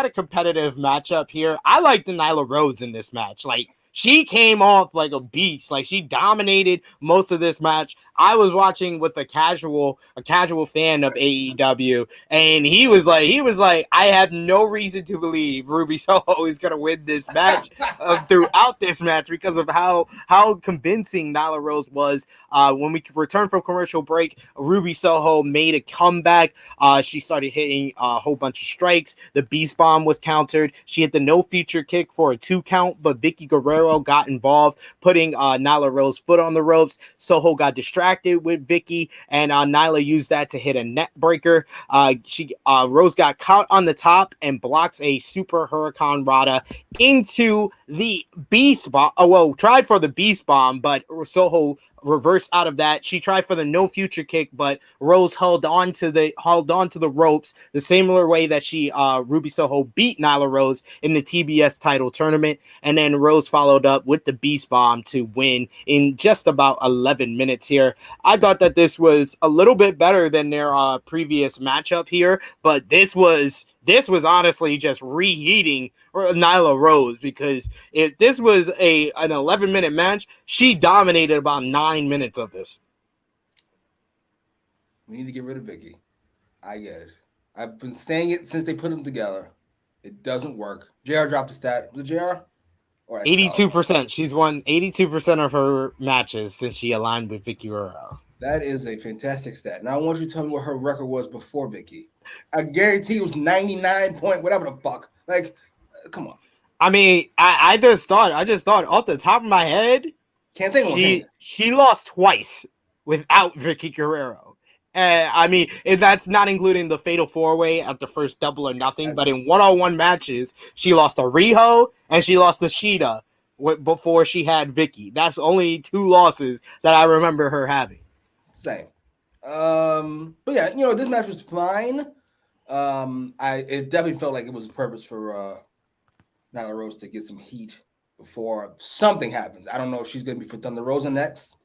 a competitive matchup here. I like the Nyla Rose in this match. Like, she came off like a beast. Like, she dominated most of this match. I was watching with a casual fan of AEW, and he was like, I have no reason to believe Ruby Soho is gonna win this match throughout this match because of how convincing Nyla Rose was. When we returned from commercial break, Ruby Soho made a comeback. She started hitting a whole bunch of strikes. The Beast Bomb was countered. She hit the no feature kick for a 2 count, but Vicky Guerrero got involved, putting Nyla Rose's foot on the ropes. Soho got distracted with Vicky, and Nyla used that to hit a net breaker. Rose got caught on the top and blocks a super Hurricane Rana into the Beast Bomb. Tried for the Beast Bomb, but Soho reversed out of that. She tried for the no future kick, but Rose held on to the ropes the similar way that she Ruby Soho beat Nyla Rose in the TBS title tournament, and then Rose followed up with the Beast Bomb to win in just about 11 minutes here. I thought that this was a little bit better than their previous matchup here, but this was honestly just reheating Nyla Rose, because if this was an 11-minute match, she dominated about 9 minutes of this. We need to get rid of Vicky. I get it. I've been saying it since they put them together. It doesn't work. JR dropped the stat. Was it JR? 82%. She's won 82% of her matches since she aligned with Vicky Guerrero. That is a fantastic stat. Now I want you to tell me what her record was before Vicky. I guarantee it was 99 point whatever the fuck. Like, come on. I mean, I just thought off the top of my head, can't think of one. She lost twice without Vicky Guerrero. I mean, that's not including the Fatal 4-Way at the first Double or Nothing, but in one-on-one matches, she lost to Riho and she lost to Shida before she had Vicky. That's only 2 losses that I remember her having. Same. But yeah, this match was fine. It definitely felt like it was a purpose for Nyla Rose to get some heat before something happens. I don't know if she's going to be for Thunder Rosa next.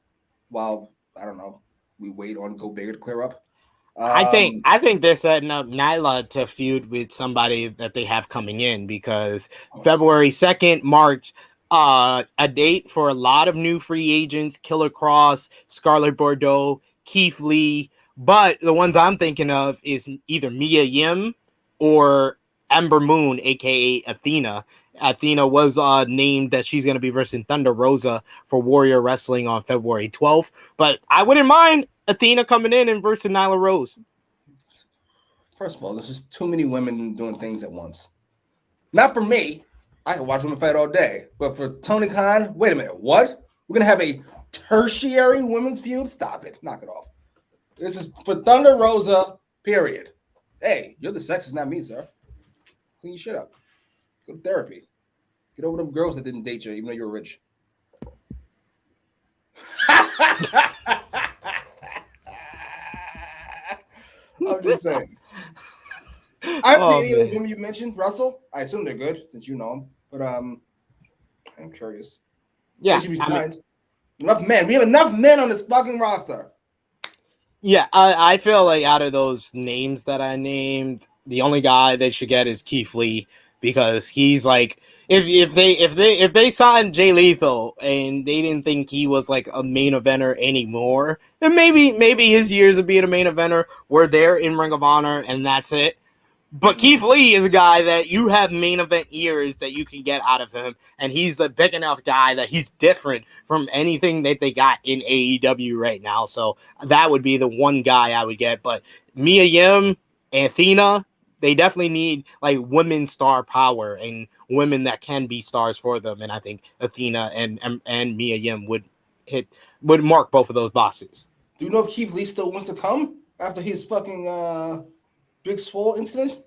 While I don't know, we wait on Go Bigger to clear up. I think they're setting up Nyla to feud with somebody that they have coming in because February 2nd marked a date for a lot of new free agents: Killer Cross, Scarlett Bordeaux, Keith Lee. But the ones I'm thinking of is either Mia Yim or Ember Moon, aka Athena. Athena was named that she's going to be versus Thunder Rosa for Warrior Wrestling on February 12th. But I wouldn't mind Athena coming in and versus Nyla Rose. First of all, there's just too many women doing things at once. Not for me. I can watch women fight all day. But for Tony Khan, wait a minute. What? We're going to have a tertiary women's feud? Stop it. Knock it off. This is for Thunder Rosa, period. Hey, you're the sexist, not me, sir. Clean your shit up. Go to therapy. Get over them girls that didn't date you, even though you're rich. I'm just saying. I've seen any of those women you mentioned, Russell. I assume they're good since you know them. But I'm curious. Yeah, they should be signed. Enough men. We have enough men on this fucking roster. Yeah, I feel like out of those names that I named, the only guy they should get is Keith Lee because he's like, if they signed Jay Lethal and they didn't think he was like a main eventer anymore, then maybe his years of being a main eventer were there in Ring of Honor and that's it. But Keith Lee is a guy that you have main event years that you can get out of him, and he's a big enough guy that he's different from anything that they got in AEW right now. So that would be the one guy I would get. But Mia Yim, Athena, they definitely need like women star power and women that can be stars for them. And I think Athena and Mia Yim would mark both of those boxes. Do you know if Keith Lee still wants to come after his fucking Big Swole incident?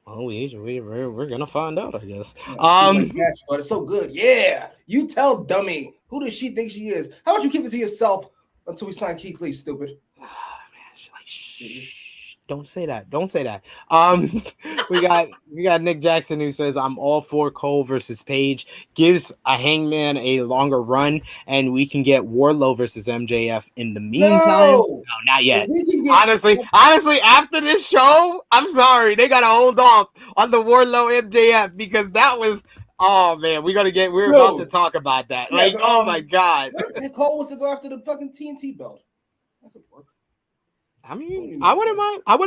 Oh, we're gonna find out, I guess. But it's so good. Yeah, you tell dummy. Who does she think she is? How about you keep it to yourself until we sign Keith Lee? Stupid. Man, she's like, shh. Don't say that. Don't say that. We got Nick Jackson who says I'm all for Cole versus Page. Gives a Hangman a longer run, and we can get Wardlow versus MJF in the meantime. No not yet. Honestly, after this show, I'm sorry, they gotta hold off on the Wardlow MJF because that was. Oh man, we're about to talk about that. Yeah, like, oh my god. What if Cole was to go after the fucking TNT belt? That could work. I mean, I wouldn't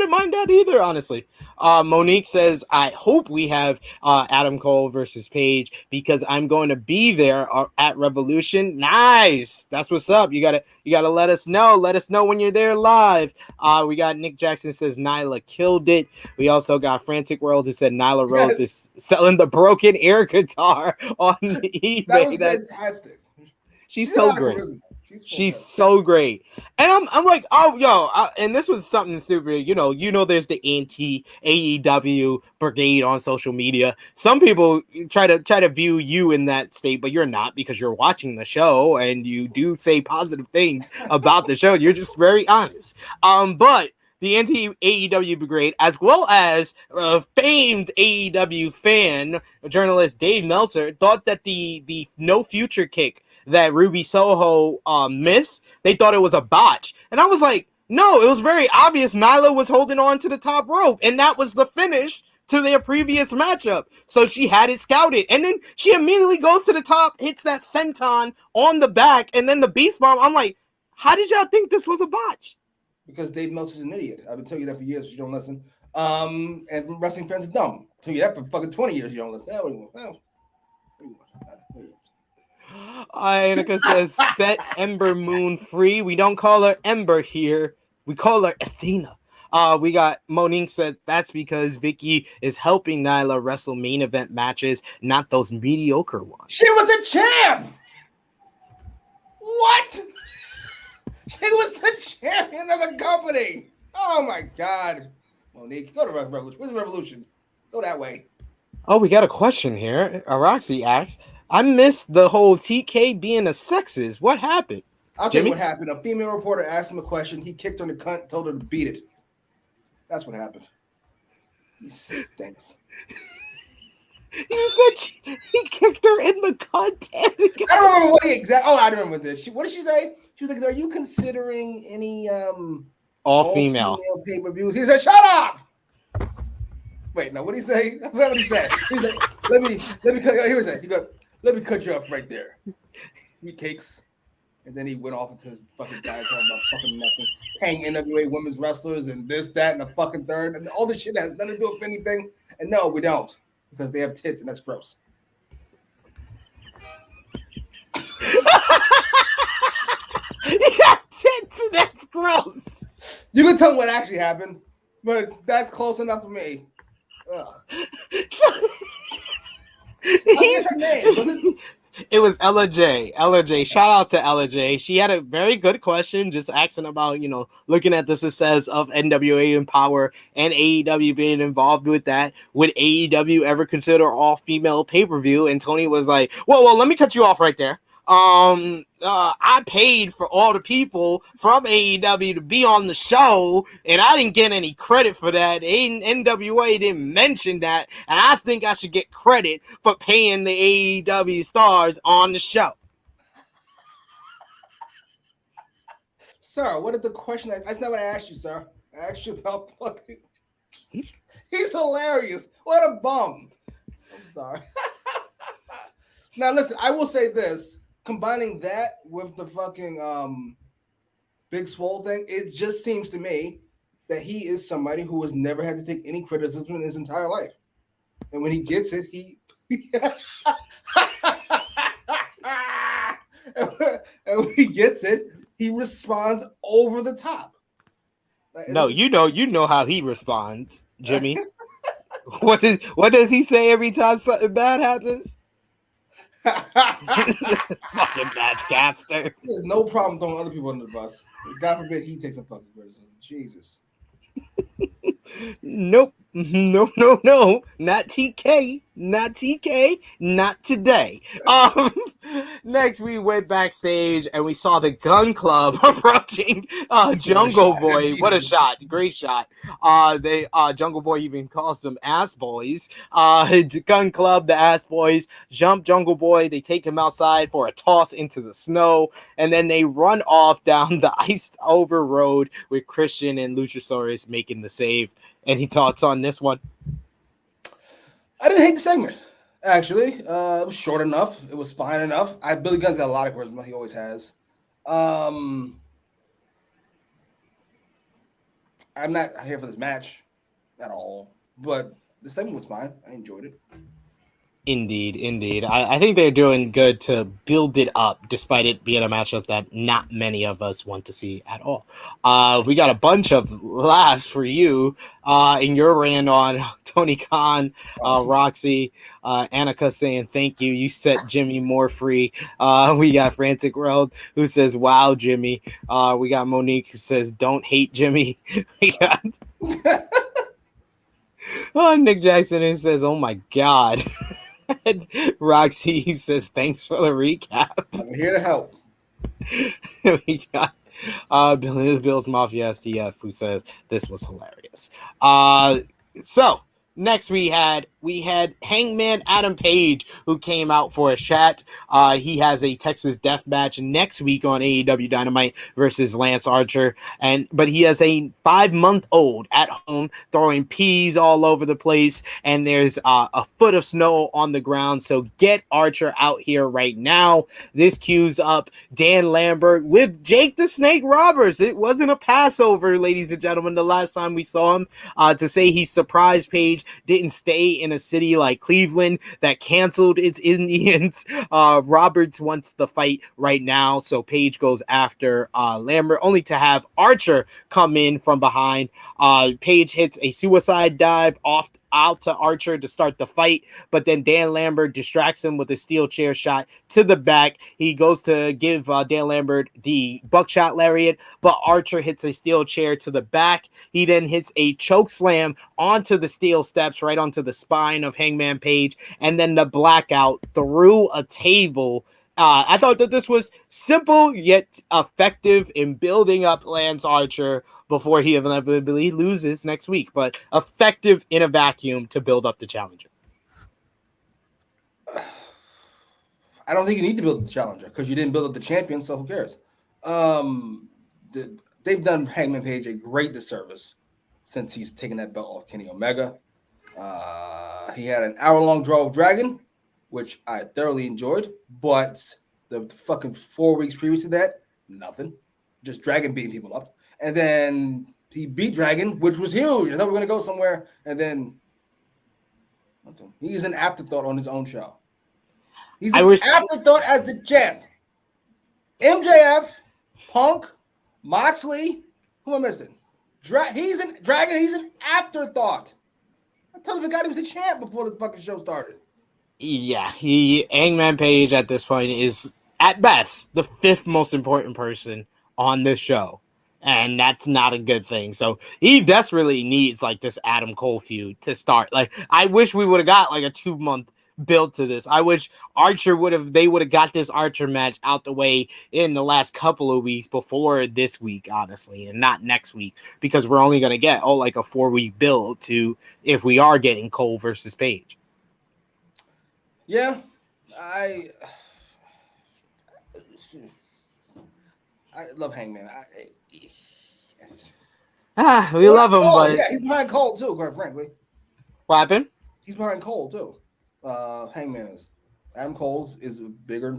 mind that either, honestly. Monique says, I hope we have Adam Cole versus Page because I'm going to be there at Revolution. Nice. That's what's up. You gotta let us know. Let us know when you're there live. We got Nick Jackson says Nyla killed it. We also got Frantic World who said Nyla Rose is selling the broken air guitar on eBay. That was fantastic. She's so great. She's so great. And I'm like, oh, yo, and this was something stupid. You know, there's the anti-AEW brigade on social media. Some people try to view you in that state, but you're not because you're watching the show and you do say positive things about the show. You're just very honest. But the anti-AEW brigade, as well as famed AEW fan, journalist Dave Meltzer, thought that the no future kick that Ruby Soho missed, they thought it was a botch. And I was like, no, it was very obvious Nyla was holding on to the top rope, and that was the finish to their previous matchup. So she had it scouted, and then she immediately goes to the top, hits that senton on the back, and then the beast bomb. I'm like, how did y'all think this was a botch? Because Dave Meltzer's an idiot. I've been telling you that for years. You don't listen. And wrestling fans are dumb. I tell you that for fucking 20 years. You don't listen. Annika says, set Ember Moon free. We don't call her Ember here. We call her Athena. We got Monique said that's because Vicky is helping Nyla wrestle main event matches, not those mediocre ones. She was a champ. What? She was the champion of the company. Oh my God. Monique, go to Revolution. Where's Revolution? Go that way. Oh, we got a question here. Roxy asks, I missed the whole TK being a sexist. What happened? I'll tell you what happened. A female reporter asked him a question. He kicked her in the cunt, told her to beat it. That's what happened. He stinks. You said he kicked her in the content. I don't remember what he exactly. Oh, I remember this. What did she say? She was like, "Are you considering any all female pay-per-views?" He said, "Shut up." Wait, no. What did he say? I forgot what he said. He's like, "Let me cut." Here was it. He goes, "Let me cut you off right there." Eat cakes, and then he went off into his fucking diatribe about fucking nothing, paying NWA women's wrestlers and this, that, and the fucking third, and all this shit that has nothing to do with anything. And no, we don't, because they have tits, and that's gross. Yeah, tits, and that's gross. You can tell me what actually happened, but that's close enough for me. What's her name? It was Ella J. Ella J. Shout out to Ella J. She had a very good question, just asking about, looking at the success of NWA Empower and AEW being involved with that. Would AEW ever consider all female pay-per-view? And Tony was like, well, let me cut you off right there. I paid for all the people from AEW to be on the show, and I didn't get any credit for that. NWA didn't mention that, and I think I should get credit for paying the AEW stars on the show. Sir, what is the question? That's not what I asked you, sir. I asked you about fucking. He's hilarious. What a bum. I'm sorry. Now, listen, I will say this. Combining that with the fucking Big Swole thing, it just seems to me that he is somebody who has never had to take any criticism in his entire life. And when he gets it, and when he gets it, he responds over the top. No, you know how he responds, Jimmy. What does he say every time something bad happens? Fucking matchcaster. There's no problem throwing other people under the bus. God forbid he takes some fucking criticism. Jesus. Nope. No. Not TK. Not today. Next we went backstage and we saw the Gun Club approaching Jungle Boy. What a shot. Great shot. Jungle Boy even calls them ass boys. Gun Club, the ass boys, jump Jungle Boy. They take him outside for a toss into the snow, and then they run off down the iced over road with Christian and Luchasaurus making the save. Any thoughts on this one? I didn't hate the segment, actually. It was short enough. It was fine enough. Billy Gunn's got a lot of charisma. He always has. I'm not here for this match at all, but the segment was fine. I enjoyed it. Indeed. I think they're doing good to build it up, despite it being a matchup that not many of us want to see at all. We got a bunch of laughs for you in your rant on Tony Khan, Roxy, Annika saying thank you. You set Jimmy more free. We got Frantic World who says, wow, Jimmy. We got Monique who says, don't hate Jimmy. We got Nick Jackson who says, oh my God. Roxy says thanks for the recap. I'm here to help. We got Bill's Mafia STF who says this was hilarious. So next we had Hangman Adam Page who came out for a chat. He has a Texas Death Match next week on AEW Dynamite versus Lance Archer, but he has a 5-month-old at home throwing peas all over the place, and there's a foot of snow on the ground. So get Archer out here right now. This cues up Dan Lambert with Jake the Snake Roberts. It wasn't a Passover, ladies and gentlemen, the last time we saw him. To say he surprised Page, didn't stay in a city like Cleveland that canceled its Indians. Roberts wants the fight right now, so Page goes after Lambert, only to have Archer come in from behind. Page hits a suicide dive out to Archer to start the fight, but then Dan Lambert distracts him with a steel chair shot to the back. He goes to give Dan Lambert the buckshot lariat, but Archer hits a steel chair to the back. He then hits a choke slam onto the steel steps, right onto the spine of Hangman Page, and then the blackout through a table. I thought that this was simple yet effective in building up Lance Archer before he inevitably loses next week, but effective in a vacuum to build up the challenger. I don't think you need to build the challenger because you didn't build up the champion, so who cares? They've done Hangman Page a great disservice since he's taken that belt off Kenny Omega. He had an hour-long draw of Dragon, which I thoroughly enjoyed, but the fucking 4 weeks previous to that, nothing. Just Dragon beating people up. And then he beat Dragon, which was huge. I thought we were going to go somewhere, and then nothing. He's an afterthought on his own show. He's an afterthought as the champ. MJF, Punk, Moxley, who am I missing? He's an Dragon. He's an afterthought. I totally forgot he was the champ before the fucking show started. Yeah, Hangman Page at this point is at best the 5th most important person on this show, and that's not a good thing. So he desperately needs like this Adam Cole feud to start. Like, I wish we would have got like a 2-month build to this. I wish they would have got this Archer match out the way in the last couple of weeks before this week, honestly, and not next week, because we're only going to get like a 4-week build to if we are getting Cole versus Page. Yeah, I love Hangman. We love him, but yeah, he's behind Cole too. Quite frankly, what happened? He's behind Cole too. Hangman is. Adam Cole's is a bigger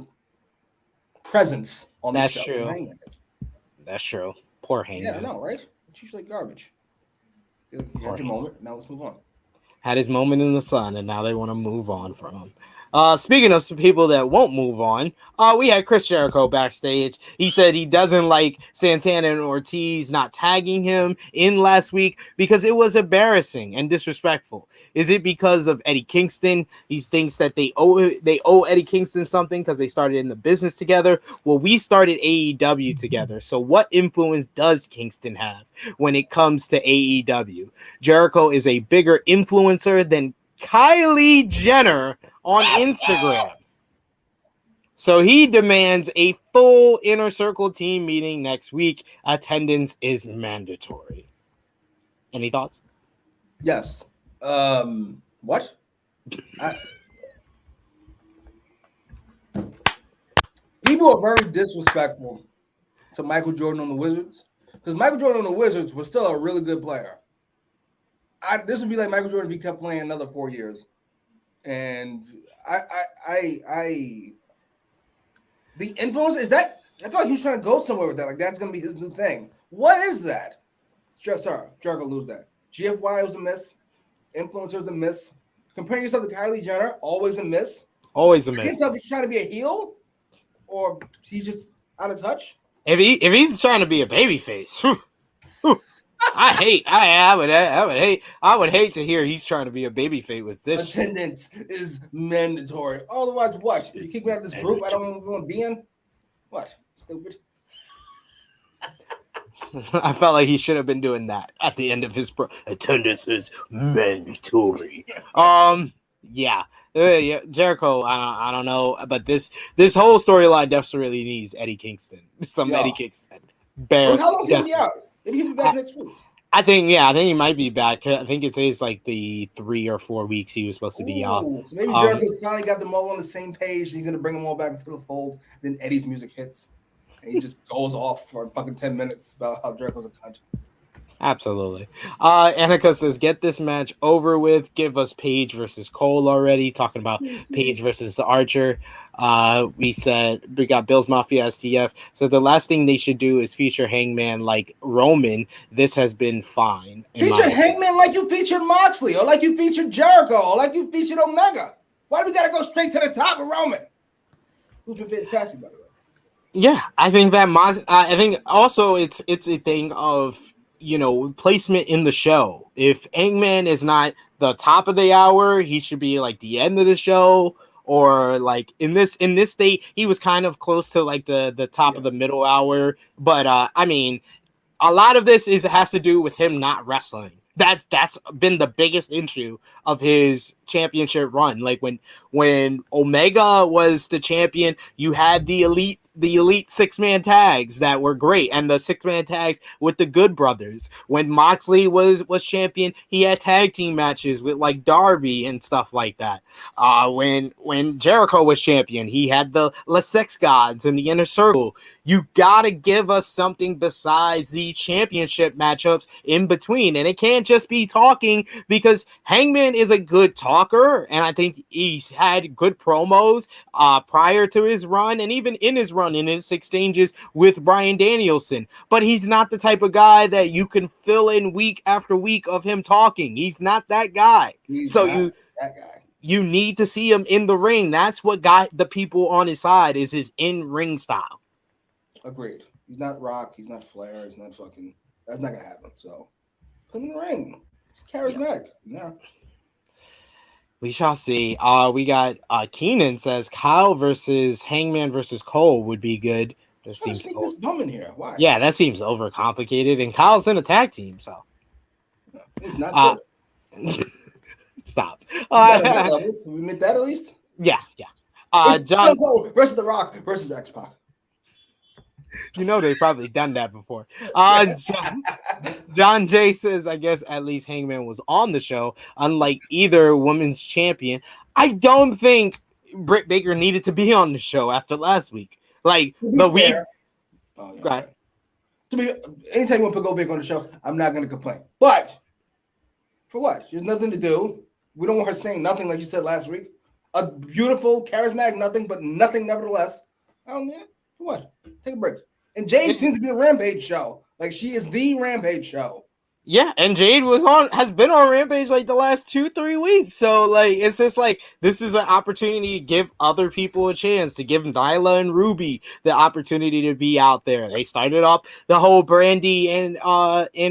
presence on the show. True. Hangman. That's true. Poor Hangman. Yeah, I know, right? It's usually garbage. You had your moment. Now let's move on. Had his moment in the sun, and now they want to move on from him. Speaking of some people that won't move on, we had Chris Jericho backstage. He said he doesn't like Santana and Ortiz not tagging him in last week because it was embarrassing and disrespectful. Is it because of Eddie Kingston? He thinks that they owe Eddie Kingston something because they started in the business together. Well, we started AEW together. So what influence does Kingston have when it comes to AEW? Jericho is a bigger influencer than Kylie Jenner on Instagram. So he demands a full Inner Circle team meeting next week. Attendance is mandatory. Any thoughts? Yes. What? People are very disrespectful to Michael Jordan on the Wizards because Michael Jordan on the Wizards was still a really good player. This would be like Michael Jordan if he kept playing another 4 years. And the influence is that I thought he was trying to go somewhere with that. Like that's gonna be his new thing. What is that? Sorry, Jericho lose that. GFY was a miss. Influencers a miss. Comparing yourself to Kylie Jenner, always a miss. Always a miss. Yourself, he's trying to be a heel, or he's just out of touch. If he's trying to be a babyface, I would hate to hear he's trying to be a babyface with this. Attendance is mandatory. Otherwise, what? You kick me out of this group I don't want to be in? What? Stupid. I felt like he should have been doing that at the end of his attendance is mandatory. Yeah, Jericho. I don't know, but this whole storyline definitely needs Eddie Kingston. Eddie Kingston. Bears. How long is he be out? Maybe he'll be back next week. I think he might be back. I think it says like the 3 or 4 weeks he was supposed to be out. So maybe Jericho's finally got them all on the same page. He's gonna bring them all back into the fold. Then Eddie's music hits, and he just goes off for fucking 10 minutes about how Jericho's a cunt. Absolutely. Annika says, get this match over with. Give us Page versus Cole already. Talking about Page versus Archer. We got Bill's Mafia STF. So the last thing they should do is feature Hangman like Roman. This has been fine. Feature Hangman like you featured Moxley, or like you featured Jericho, or like you featured Omega. Why do we gotta go straight to the top of Roman? Who's been fantastic, by the way. Yeah, I think that I think also it's a thing of placement in the show. If Hangman is not the top of the hour, he should be like the end of the show, or like in this state, he was kind of close to like the top of the middle hour. But I mean, a lot of this has to do with him not wrestling. That's been the biggest issue of his championship run. Like when Omega was the champion, you had the elite the elite 6-man tags that were great, and the 6-man tags with the Good Brothers. When Moxley was champion, he had tag team matches with like Darby and stuff like that. When Jericho was champion, he had the La Sex Gods and the Inner Circle. You gotta give us something besides the championship matchups in between, and it can't just be talking, because Hangman is a good talker, and I think he's had good promos prior to his run, and even in his run, in his exchanges with Bryan Danielson. But he's not the type of guy that you can fill in week after week of him talking. He's not that guy. You need to see him in the ring. That's what got the people on his side, is his in-ring style. Agreed. He's not Rock. He's not Flair. He's not fucking. That's not gonna happen. So put him in the ring. He's charismatic. Yeah. We shall see. We got Keenan says Kyle versus Hangman versus Cole would be good. That seems this bum in here. Why? Yeah, that seems overcomplicated. And Kyle's in a tag team, so he's not good. Stop. We admit that at least. Yeah. John Cole versus The Rock versus X-Pac. You know they've probably done that before. John Jay says, I guess at least Hangman was on the show, unlike either women's champion. I don't think Britt Baker needed to be on the show after last week. Like, but we. Oh, yeah, right. To be, anytime you want to go big on the show, I'm not going to complain. But for what? There's nothing to do. We don't want her saying nothing, like you said last week. A beautiful, charismatic nothing, but nothing nevertheless. I don't get it. For what? Take a break. And Jade seems to be a Rampage show. Like, she is the Rampage show. Yeah, and Jade has been on Rampage like the last 2-3 weeks. So like, it's just like, this is an opportunity to give other people a chance, to give Nyla and Ruby the opportunity to be out there. They started up the whole Brandy and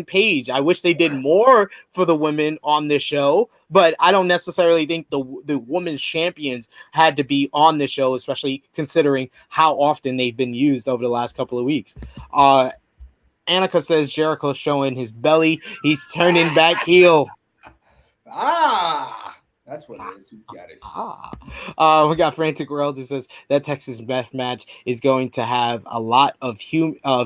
Paige. I wish they did more for the women on this show, but I don't necessarily think the women's champions had to be on the show, especially considering how often they've been used over the last couple of weeks. Annika says Jericho's showing his belly. He's turning back heel. That's what it is. You got it. We got Frantic World who says that Texas Death Match is going to have a lot of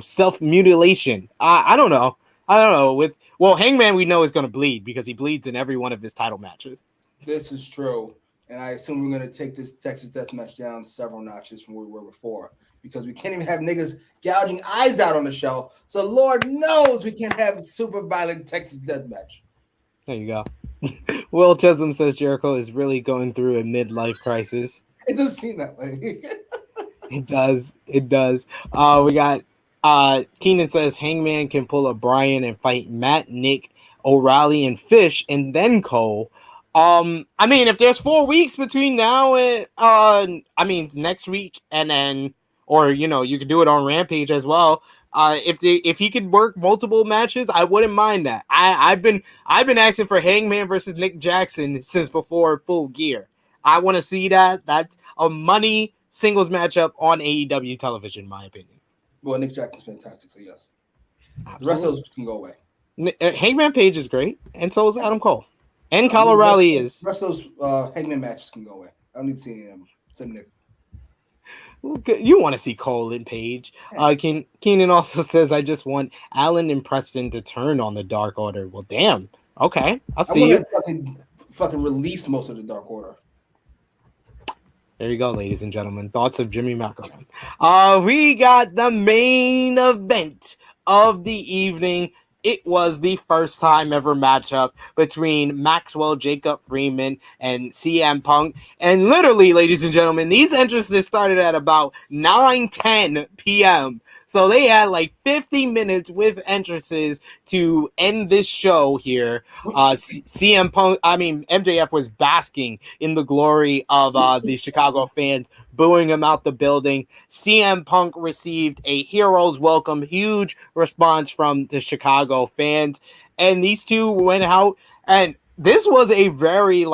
self-mutilation. I don't know. Hangman we know is going to bleed because he bleeds in every one of his title matches. This is true. And I assume we're going to take this Texas Death Match down several notches from where we were before, because we can't even have niggas gouging eyes out on the show. So Lord knows we can't have a super violent Texas Death Match. There you go. Will Chisholm says Jericho is really going through a midlife crisis. It doesn't seem that way. It does. We got Keenan says Hangman can pull a Bryan and fight Matt, Nick, O'Reilly, and Fish, and then Cole. I mean, if there's 4 weeks between now and next week, and then, or you can do it on Rampage as well. If he could work multiple matches, I wouldn't mind that. I've been asking for Hangman versus Nick Jackson since before Full Gear. I want to see that. That's a money singles matchup on AEW television, in my opinion. Well, Nick Jackson's fantastic, so yes. Absolutely. The rest of those can go away. Hangman Page is great, and so is Adam Cole. And Kyle O'Reilly is. The rest of those Hangman matches can go away. I don't need to see him. Nick. You want to see Cole and Page. Keenan also says, I just want Allen and Preston to turn on the Dark Order. Well, damn. Okay. I'll see you. Fucking release most of the Dark Order. There you go, ladies and gentlemen. Thoughts of Jimmy Macram. We got the main event of the evening. It was the first time ever matchup between Maxwell, Jacob Freeman, and CM Punk. And literally, ladies and gentlemen, these entrances started at about 9:10 p.m. So they had like 50 minutes with entrances to end this show here. MJF was basking in the glory of the Chicago fans, booing him out the building. CM Punk received a hero's welcome, huge response from the Chicago fans. And these two went out, and this was a very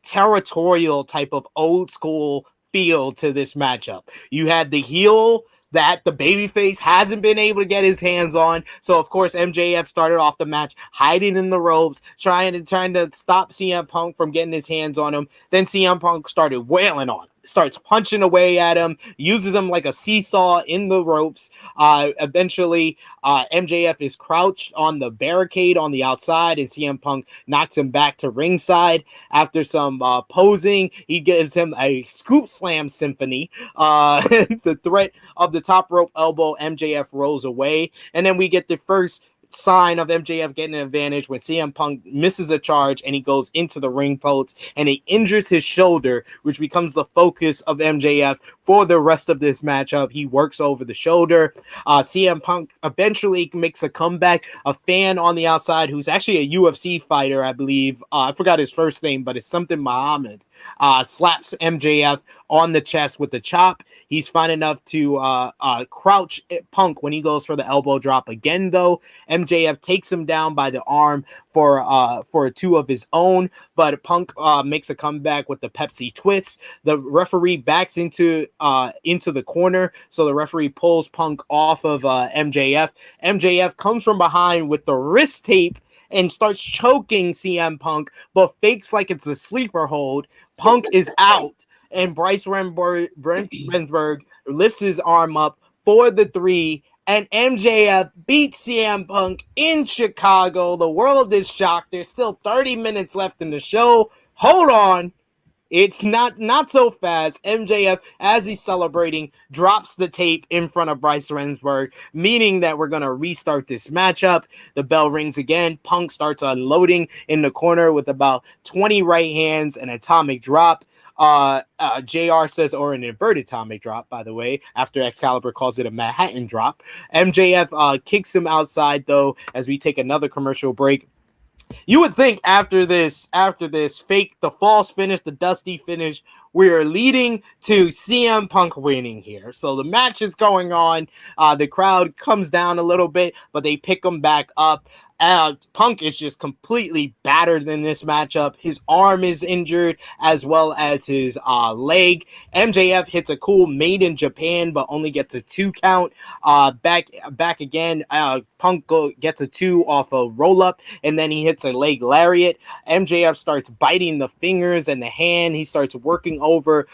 territorial type of old school feel to this matchup. You had the heel that the babyface hasn't been able to get his hands on. So, of course, MJF started off the match hiding in the ropes, trying to stop CM Punk from getting his hands on him. Then CM Punk started wailing on him. starts punching away at him, uses him like a seesaw in the ropes. Eventually, MJF is crouched on the barricade on the outside, and CM Punk knocks him back to ringside. After some posing, he gives him a scoop slam symphony. The threat of the top rope elbow, MJF rolls away, and then we get the first sign of MJF getting an advantage when CM Punk misses a charge and he goes into the ring post and he injures his shoulder, which becomes the focus of MJF for the rest of this matchup. He works over the shoulder. CM Punk eventually makes a comeback. A fan on the outside who's actually a UFC fighter, I believe. I forgot his first name, but it's something Muhammad. Slaps MJF on the chest with the chop. He's fine enough to crouch Punk when he goes for the elbow drop again, though. MJF takes him down by the arm for two of his own, but Punk makes a comeback with the Pepsi twist. The referee backs into the corner, so the referee pulls Punk off of MJF. MJF comes from behind with the wrist tape and starts choking CM Punk, but fakes like it's a sleeper hold. Punk is out, and Bryce Remsburg lifts his arm up for the 3, and MJF beats CM Punk in Chicago. The world is shocked. There's still 30 minutes left in the show. Hold on. It's not so fast. MJF, as he's celebrating, drops the tape in front of Bryce Remsburg, meaning that we're going to restart this matchup. The bell rings again. Punk starts unloading in the corner with about 20 right hands and atomic drop. JR says, or an inverted atomic drop, by the way, after Excalibur calls it a Manhattan drop. MJF kicks him outside, though, as we take another commercial break. You would think after this fake, the false finish, the dusty finish, we are leading to CM Punk winning here. So the match is going on. The crowd comes down a little bit, but they pick him back up. Punk is just completely battered in this matchup. His arm is injured as well as his leg. MJF hits a cool made in Japan, but only gets a 2 count. Back again. Punk gets a 2 off a roll up, and then he hits a leg lariat. MJF starts biting the fingers and the hand. He starts working over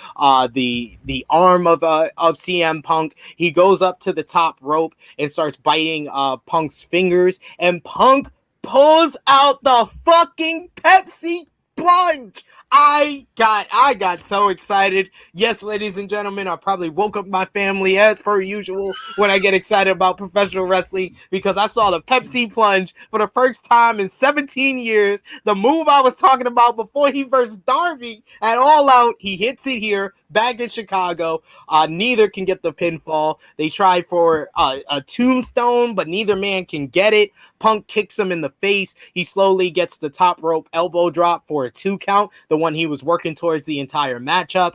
the arm of CM Punk. He goes up to the top rope and starts biting Punk's fingers, and Punk pulls out the fucking Pepsi plunge. I got so excited. Yes, ladies and gentlemen, I probably woke up my family as per usual when I get excited about professional wrestling, because I saw the Pepsi plunge for the first time in 17 years. The move I was talking about before he versed Darby at All Out, he hits it here back in Chicago. Neither can get the pinfall. They tried for a tombstone, but neither man can get it. Punk kicks him in the face. He slowly gets the top rope elbow drop for a 2 count, the one he was working towards the entire matchup.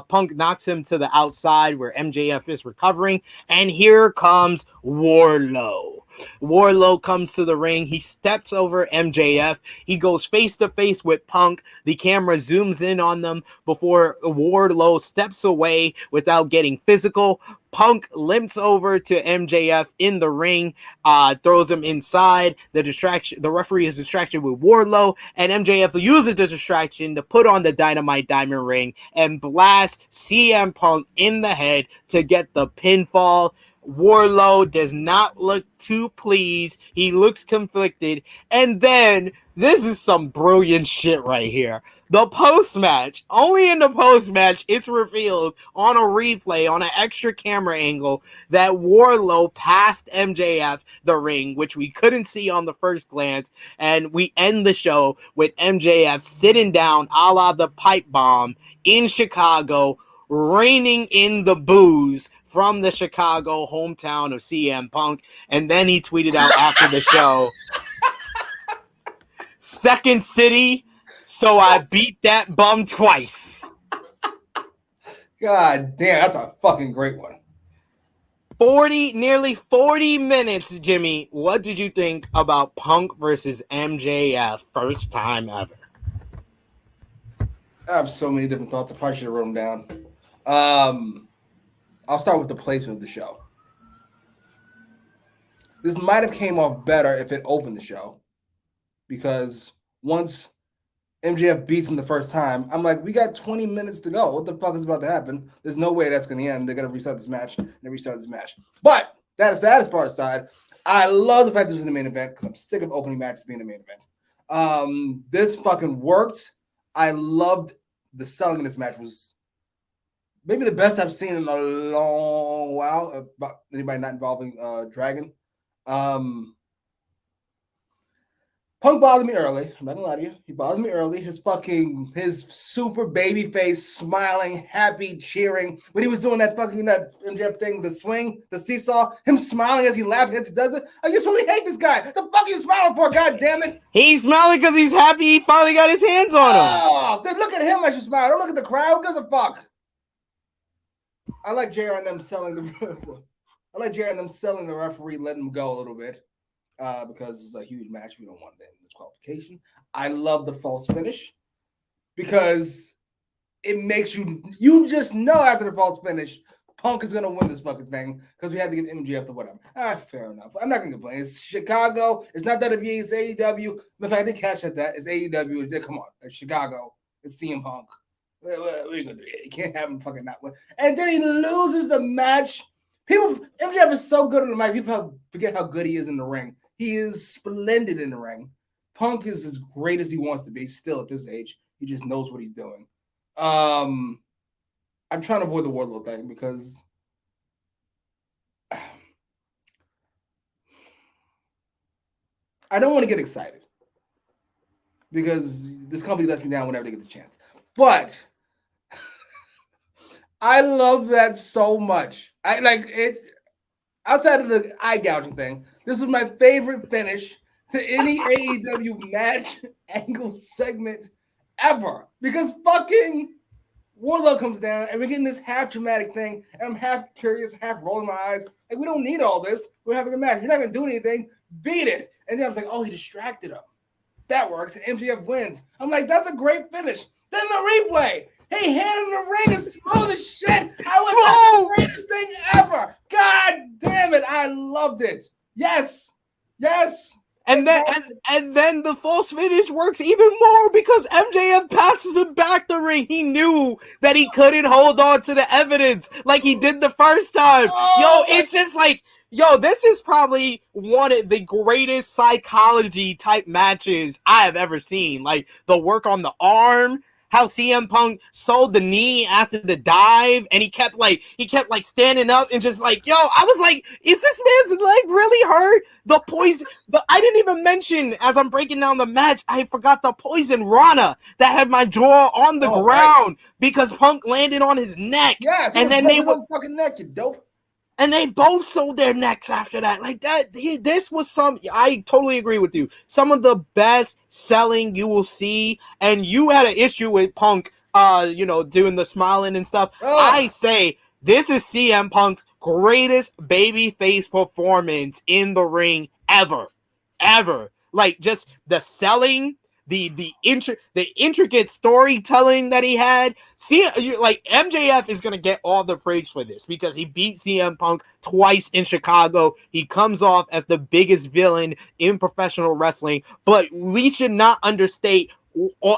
Punk knocks him to the outside where MJF is recovering, and here comes Wardlow. Wardlow comes to the ring. He steps over MJF. He goes face to face with Punk. The camera zooms in on them before Wardlow steps away without getting physical. Punk limps over to MJF in the ring, throws him inside. The referee is distracted with Wardlow, and MJF uses the distraction to put on the Dynamite Diamond Ring and blast CM Punk in the head to get the pinfall. Wardlow does not look too pleased. He looks conflicted. And then, this is some brilliant shit right here. The post-match, only in the post-match, it's revealed on a replay, on an extra camera angle, that Wardlow passed MJF the ring, which we couldn't see on the first glance. And we end the show with MJF sitting down a la the pipe bomb in Chicago, reining in the booze from the Chicago hometown of CM Punk. And then he tweeted out after the show, "Second city, so I beat that bum twice." God damn, that's a fucking great one. Nearly 40 minutes, Jimmy. What did you think about Punk versus MJF? First time ever. I have so many different thoughts. I probably should have wrote them down. I'll start with the placement of the show. This might have came off better if it opened the show, because once MJF beats him the first time. I'm like, we got 20 minutes to go. What the fuck is about to happen? There's no way that's going to end. They're going to restart this match and restart this match. But that is part aside. I love the fact that it was in the main event because I'm sick of opening matches being the main event. This fucking worked. I loved the selling in this match. Was maybe the best I've seen in a long while. About anybody not involving Dragon. Punk bothered me early. I'm not gonna lie to you. He bothered me early. His super baby face, smiling, happy, cheering. When he was doing that MJF thing, the swing, the seesaw, him smiling as he laughs as he does it. I just really hate this guy. The fuck are you smiling for, god damn it? He's smiling because he's happy he finally got his hands on him. Oh, then look at him as you smile. Don't look at the crowd. Who gives a fuck? I like JR and them selling the referee, letting him go a little bit. Because it's a huge match. We don't want that disqualification. I love the false finish because it makes you just know after the false finish, Punk is gonna win this fucking thing because we had to give MJF the whatever. Fair enough. I'm not gonna complain. It's Chicago. It's not WWE. It's AEW. The fact they cash at that is AEW. Come on, it's Chicago. It's CM Punk. What are you gonna do? You can't have him fucking not win. And then he loses the match. MJF is so good on the mic. People forget how good he is in the ring. He is splendid in the ring. Punk is as great as he wants to be still at this age. He just knows what he's doing. I'm trying to avoid the Wardlow thing because I don't want to get excited because this company lets me down whenever they get the chance. But I love that so much. I like it. Outside of the eye gouging thing, this was my favorite finish to any AEW match angle segment ever. Because fucking Wardlow comes down and we're getting this half dramatic thing, and I'm half curious, half rolling my eyes. Like, we don't need all this. We're having a match. You're not gonna do anything. Beat it. And then I was like, oh, he distracted him. That works. And MJF wins. I'm like, that's a great finish. Then the replay. Hey, hand in the ring is smooth as shit. That's the greatest thing ever. God damn it. I loved it. Yes. And then the false finish works even more because MJF passes him back the ring. He knew that he couldn't hold on to the evidence like he did the first time. It's just like, this is probably one of the greatest psychology type matches I have ever seen. Like the work on the arm, how CM Punk sold the knee after the dive, and he kept standing up and just like, I was like, is this man's leg really hurt? The poison, but I didn't even mention as I'm breaking down the match, I forgot the poison Rana that had my jaw on the ground because Punk landed on his neck. Yes, and then they were fucking neck, you dope. And they both sold their necks after that. Like that, this was I totally agree with you. Some of the best selling you will see. And you had an issue with Punk, doing the smiling and stuff. I say this is CM Punk's greatest babyface performance in the ring ever. Like just the selling, the intricate storytelling that he had. MJF is gonna get all the praise for this because he beat CM Punk twice in Chicago. He comes off as the biggest villain in professional wrestling, but we should not understate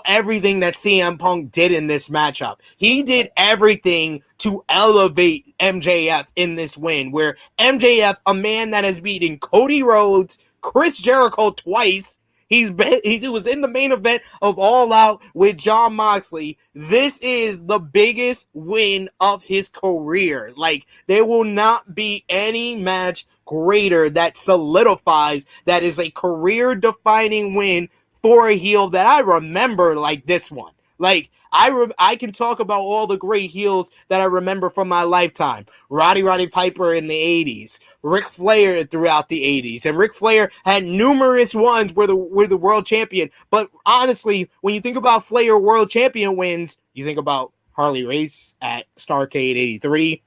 everything that CM Punk did in this matchup. He did everything to elevate MJF in this win, where MJF, a man that has beaten Cody Rhodes, Chris Jericho twice, he was in the main event of All Out with Jon Moxley. This is the biggest win of his career. Like, there will not be any match greater that solidifies that is a career-defining win for a heel that I remember like this one. Like, I can talk about all the great heels that I remember from my lifetime. Roddy Piper in the 80s. Ric Flair throughout the 80s. And Ric Flair had numerous ones where the world champion. But honestly, when you think about Flair world champion wins, you think about Harley Race at Starrcade 83.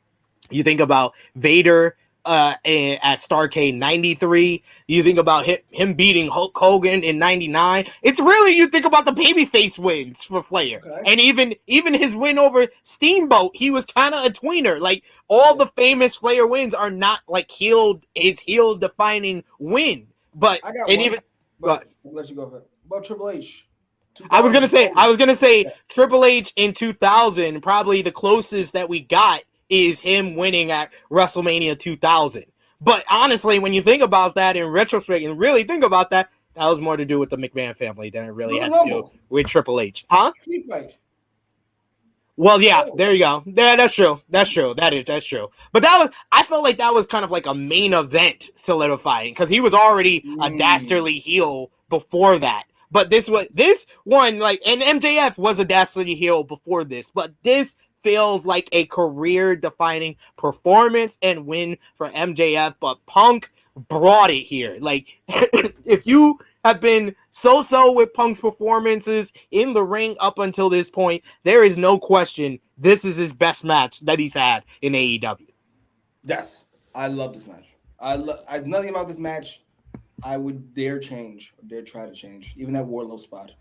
You think about Vader at Starrcade 93. You think about him beating Hulk Hogan in 99. It's really, you think about the babyface wins for Flair. Okay. And even his win over Steamboat, he was kind of a tweener. Like, all the famous Flair wins are not like heel defining win. But I got one. I'll let you go ahead. About Triple H. I was gonna say Triple H in 2000. Probably the closest that we got is him winning at WrestleMania 2000. But honestly, when you think about that in retrospect and really think about that, that was more to do with the McMahon family than it really had to do with Triple H, huh? Street fight. Well, yeah, there you go. Yeah, that's true. That's true. That's true. But I felt like that was kind of like a main event solidifying because he was already a dastardly heel before that. But this one, like, and MJF was a dastardly heel before this, but this feels like a career-defining performance and win for MJF. But Punk brought it here. Like, if you have been so-so with Punk's performances in the ring up until this point, there is no question this is his best match that he's had in AEW. Yes, I love this match. Nothing about this match I would dare change or dare try to change. Even that Wardlow spot.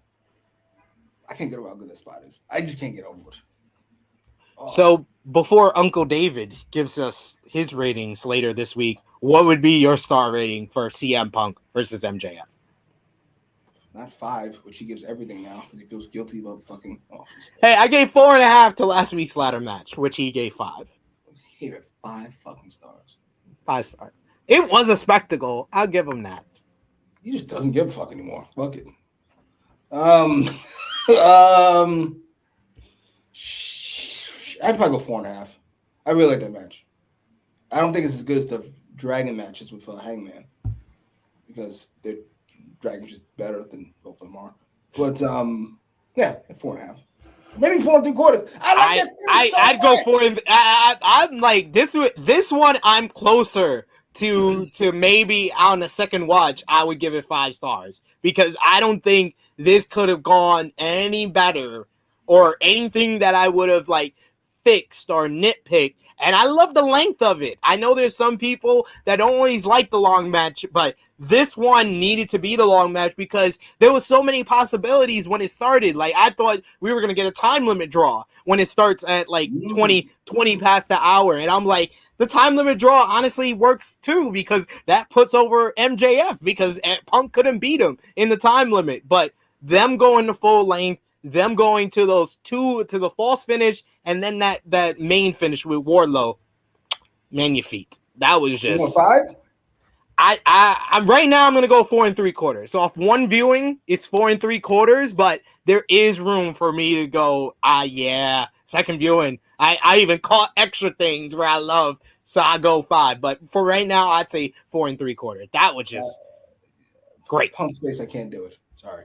I can't get over how good that spot is. I just can't get over it. Oh. So before Uncle David gives us his ratings later this week, what would be your star rating for CM Punk versus MJF? Not 5, which he gives everything now because he feels guilty about fucking. Oh, hey, I gave 4.5 to last week's ladder match, which he gave 5. He gave it 5 fucking stars. 5 stars. It was a spectacle. I'll give him that. He just doesn't give a fuck anymore. Fuck it. I'd probably go 4.5. I really like that match. I don't think it's as good as the Dragon matches with Hangman because their Dragon's just better than both of them are. But yeah, 4.5. Maybe 4 3/4. I'd go 4. I'm like this one. I'm closer to maybe on the second watch. I would give it 5 stars because I don't think this could have gone any better or anything that I would have like fixed or nitpicked. And I love the length of it. I know there's some people that don't always like the long match, but this one needed to be the long match because there was so many possibilities when it started. Like, I thought we were going to get a time limit draw when it starts at like 20 past the hour. And I'm like, the time limit draw honestly works too because that puts over MJF because Punk couldn't beat him in the time limit. But them going to full length, them going to those two to the false finish, and then that main finish with Wardlow, man, your feet. That was just 5. I'm right now. I'm gonna go 4 3/4. So off one viewing, it's 4 3/4, but there is room for me to go. Yeah, second viewing. I even caught extra things where I love, so I go 5. But for right now, I'd say 4 3/4. That was just great. Punk's face, I can't do it. Sorry.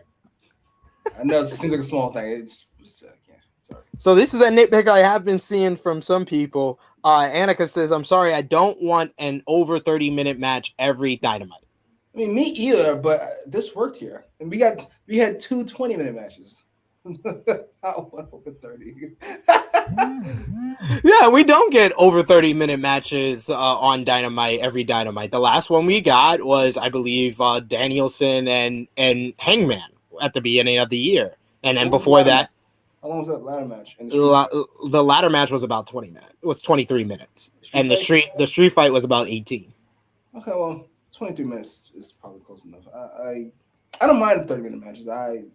I know it seems like a small thing. It's I can't. Sorry. So this is a nitpick I have been seeing from some people. Annika says, "I'm sorry, I don't want an over 30-minute match every Dynamite." I mean, me either, but this worked here, and we had 2 20-minute matches. I want over 30. Yeah, we don't get over 30-minute matches on Dynamite every Dynamite. The last one we got was, I believe, Danielson and Hangman at the beginning of the year, and then before that, how long was that ladder match? The ladder match was about 20 minutes. It was 23 minutes, and the street fight was about 18. Okay, well, 23 minutes is probably close enough. I don't mind 30-minute matches. I'm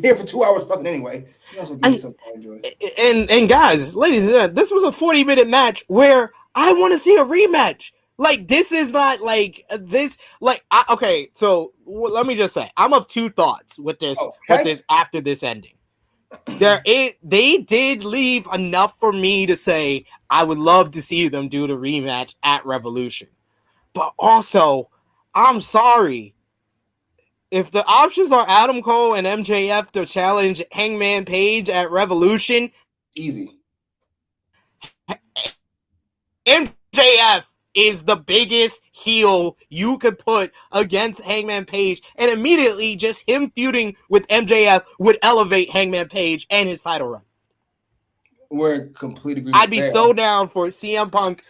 here for 2 hours fucking anyway. You also give me something I enjoy. And guys, ladies and gentlemen, this was a 40-minute match where I want to see a rematch. Like, this is not like this. Like, okay, so let me just say, I'm of 2 thoughts with this. Okay. With this after this ending, they did leave enough for me to say I would love to see them do the rematch at Revolution. But also, I'm sorry. If the options are Adam Cole and MJF to challenge Hangman Page at Revolution, easy. MJF is the biggest heel you could put against Hangman Page, and immediately just him feuding with MJF would elevate Hangman Page and his title run. We're in complete agreement. I'd be so down for CM Punk.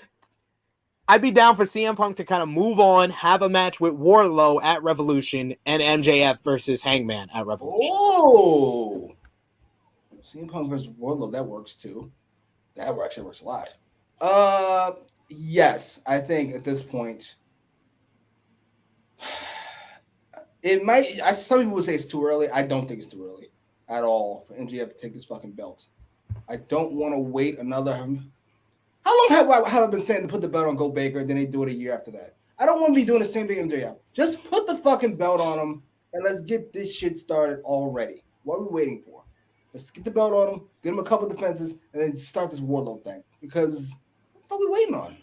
I'd be down for CM Punk to kind of move on, have a match with Wardlow at Revolution, and MJF versus Hangman at Revolution. Oh, CM Punk versus Wardlow, that works too. That actually works a lot. Yes, I think at this point, It might. Some people would say it's too early. I don't think it's too early at all for MJF to take this fucking belt. I don't want to wait another. How long have I been saying to put the belt on Go Baker? Then they do it a year after that. I don't want to be doing the same thing MJF. Just put the fucking belt on him and let's get this shit started already. What are we waiting for? Let's get the belt on him, get him a couple defenses, and then start this Wardlow thing. Because what are we waiting on?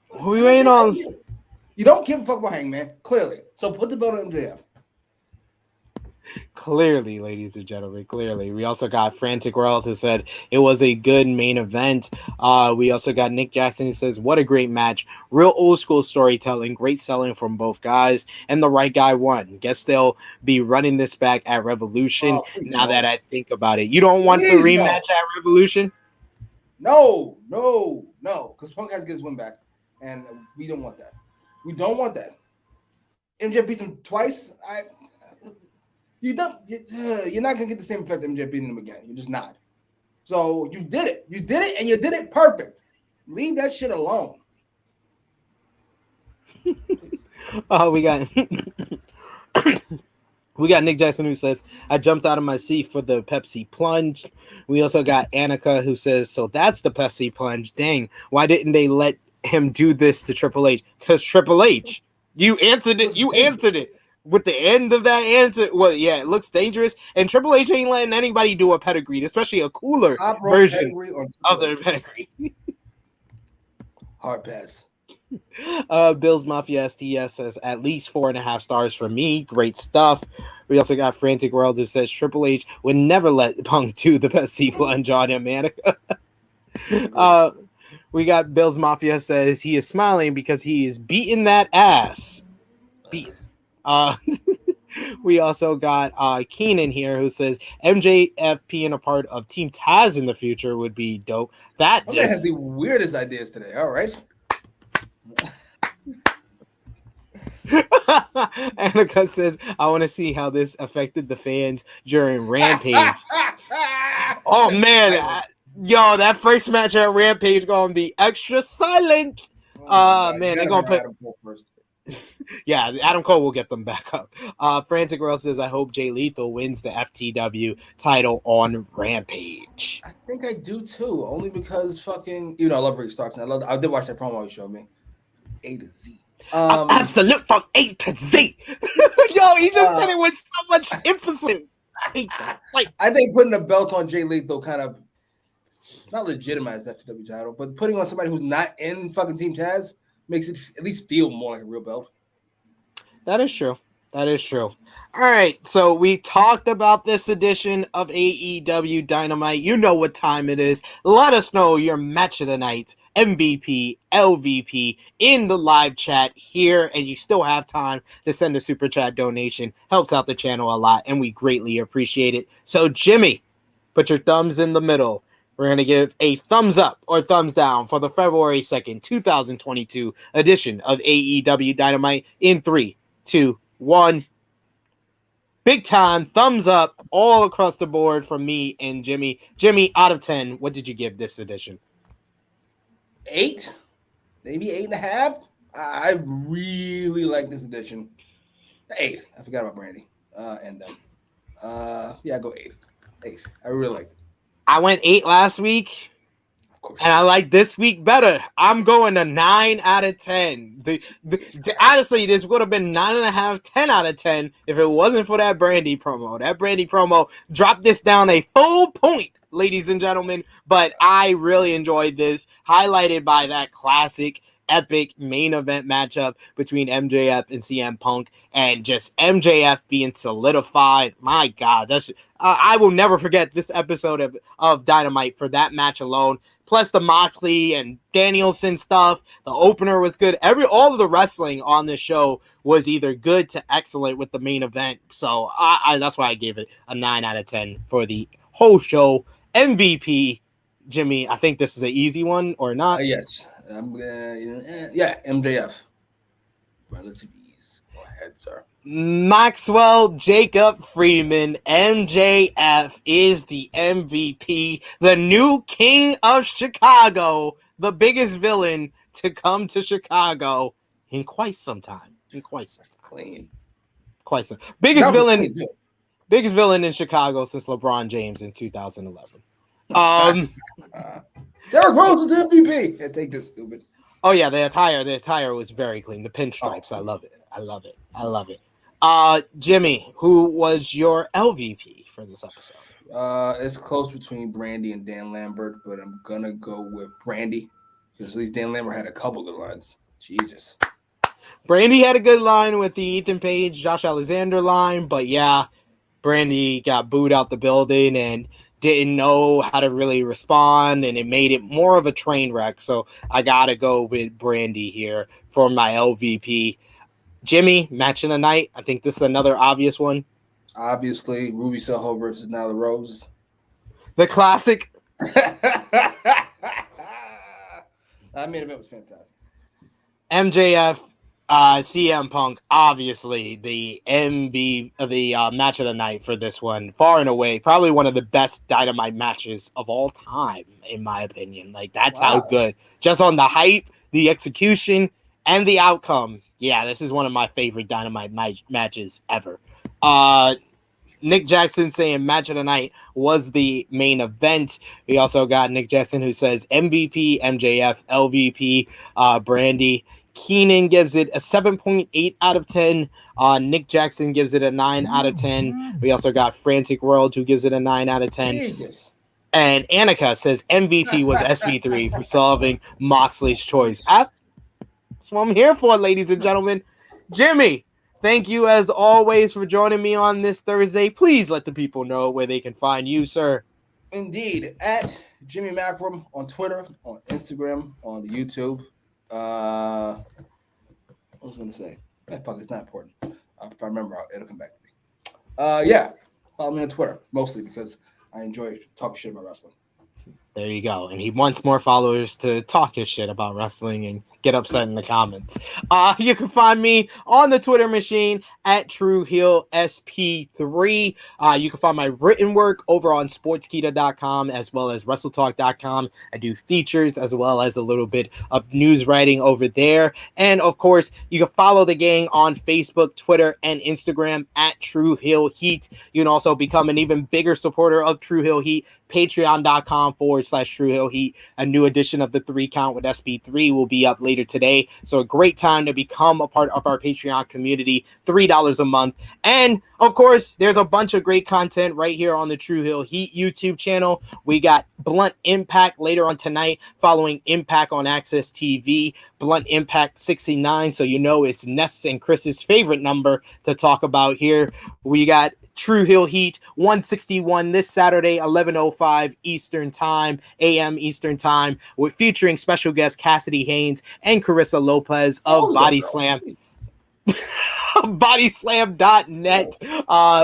Who are we waiting on? You don't give a fuck about Hangman, clearly. So put the belt on MJF. Clearly, ladies and gentlemen, clearly. We also got Frantic World who said it was a good main event. We also got Nick Jackson who says, what a great match. Real old school storytelling, great selling from both guys, and the right guy won. Guess they'll be running this back at Revolution now that I think about it. You don't want the rematch at Revolution? No. Because Punk has to get his win back, and we don't want that. We don't want that. MJF beats him twice. You're not gonna get the same effect of MJF beating him again. You're just not. So you did it, and you did it perfect. Leave that shit alone. We got we got Nick Jackson who says, I jumped out of my seat for the Pepsi plunge. We also got Annika who says, so that's the Pepsi plunge. Dang, why didn't they let him do this to Triple H? Because Triple H, you answered it. With the end of that answer, well, yeah, it looks dangerous. And Triple H ain't letting anybody do a pedigree, especially a cooler version of the pedigree. Hard pass. Bill's Mafia STS says at least 4.5 stars for me. Great stuff. We also got Frantic World who says Triple H would never let Punk do the Pepsi plunge on him, man. We got Bill's Mafia says he is smiling because he is beating that ass. We also got Keenan here who says MJF being a part of Team Taz in the future would be dope. That just has the weirdest ideas today. All right. Annika says, I want to see how this affected the fans during Rampage. Oh man, yo, that first match at Rampage gonna be extra silent. Man, they're gonna put Adam Cole first. Yeah, Adam Cole will get them back up. Frantic Girl says, I hope Jay Lethal wins the FTW title on Rampage. I think I do too, only because fucking, I love Rick Starks, and I did watch that promo you showed me. A to Z. Absolute from A to Z. Yo, he just said it with so much emphasis. I think putting a belt on Jay Lethal kind of not legitimized the FTW title, but putting on somebody who's not in fucking Team Taz makes it at least feel more like a real belt. That is true. All right, so we talked about this edition of AEW Dynamite. You know what time it is. Let us know your match of the night, MVP, LVP, in the live chat here, and you still have time to send a super chat donation. Helps out the channel a lot, and we greatly appreciate it. So, Jimmy, put your thumbs in the middle. We're going to give a thumbs up or thumbs down for the February 2nd, 2022 edition of AEW Dynamite in 3, 2, 1. Big time thumbs up all across the board from me and Jimmy. Jimmy, out of 10, what did you give this edition? 8, maybe 8.5. I really like this edition. 8. I forgot about Brandy. Yeah, go 8. 8. I really liked it. I went 8 last week, and I like this week better. I'm going a 9 out of 10. Honestly, this would have been 9.5, 10 out of 10 if it wasn't for that Brandy promo. That Brandy promo dropped this down a full point, ladies and gentlemen. But I really enjoyed this, highlighted by that classic epic main event matchup between MJF and CM Punk, and just MJF being solidified. My God, I will never forget this episode of Dynamite for that match alone. Plus the Moxley and Danielson stuff. The opener was good. All of the wrestling on this show was either good to excellent with the main event. So that's why I gave it a 9 out of 10 for the whole show. MVP, Jimmy, I think this is an easy one or not? Yes. MJF. Relative ease. Go ahead, sir. Maxwell Jacob Freeman, MJF is the MVP, the new king of Chicago, the biggest villain to come to Chicago. in quite some time. Clean. Quite some. Biggest That was villain. clean, too. Biggest villain in Chicago since LeBron James in 2011. Derrick Rose was the MVP. Yeah, take this, stupid. Oh yeah, the attire was very clean. The pinstripes, I love it. Jimmy, who was your LVP for this episode? It's close between Brandy and Dan Lambert, but I'm gonna go with Brandy because at least Dan Lambert had a couple good lines. Jesus. Brandy had a good line with the Ethan Page, Josh Alexander line, but yeah, Brandy got booed out the building and didn't know how to really respond, and it made it more of a train wreck. So I gotta go with Brandy here for my LVP. Jimmy, match of the night. I think this is another obvious one. Obviously, Ruby Soho versus Nyla Rose. The classic. I mean, it was fantastic. MJF, CM Punk, obviously the MVP of the match of the night for this one, far and away, probably one of the best Dynamite matches of all time, in my opinion. Like, that's how good. Just on the hype, the execution, and the outcome. Yeah, this is one of my favorite Dynamite matches ever. Nick Jackson saying match of the night was the main event. We also got Nick Jackson who says MVP, MJF, LVP, Brandy. Keenan gives it a 7.8 out of 10. Nick Jackson gives it a 9 out of 10. We also got Frantic World who gives it a 9 out of 10. Jesus. And Annika says MVP was SP3 for solving Moxley's choice. That's what I'm here for, ladies and gentlemen. Jimmy, thank you as always for joining me on this Thursday. Please let the people know where they can find you, sir. Indeed. At Jimmy Macram on Twitter, on Instagram, on the YouTube. What was I going to say? Fuck, it's not important. If I remember, it'll come back to me. Yeah. Follow me on Twitter, mostly because I enjoy talking shit about wrestling. There you go. And he wants more followers to talk his shit about wrestling and get upset in the comments. You can find me on the Twitter machine at TrueHeelSP3. You can find my written work over on sportskeeda.com as well as WrestleTalk.com. I do features as well as a little bit of news writing over there. And of course, you can follow the gang on Facebook, Twitter, and Instagram at True Heel Heat. You can also become an even bigger supporter of True Heel Heat. Patreon.com/True Heel Heat. A new edition of the 3 Count with SP3 will be up later today. So a great time to become a part of our Patreon community. $3 a month. And of course, there's a bunch of great content right here on the True Heel Heat YouTube channel. We got Blunt Impact later on tonight, following Impact on Access TV. Blunt Impact 69. So you know it's Ness and Chris's favorite number to talk about here. We got True Heel Heat 161 this Saturday, 11:05 Eastern Time, AM Eastern Time. We're featuring special guest Cassidy Haynes and Carissa Lopez of Body Slam. Bodyslam.net.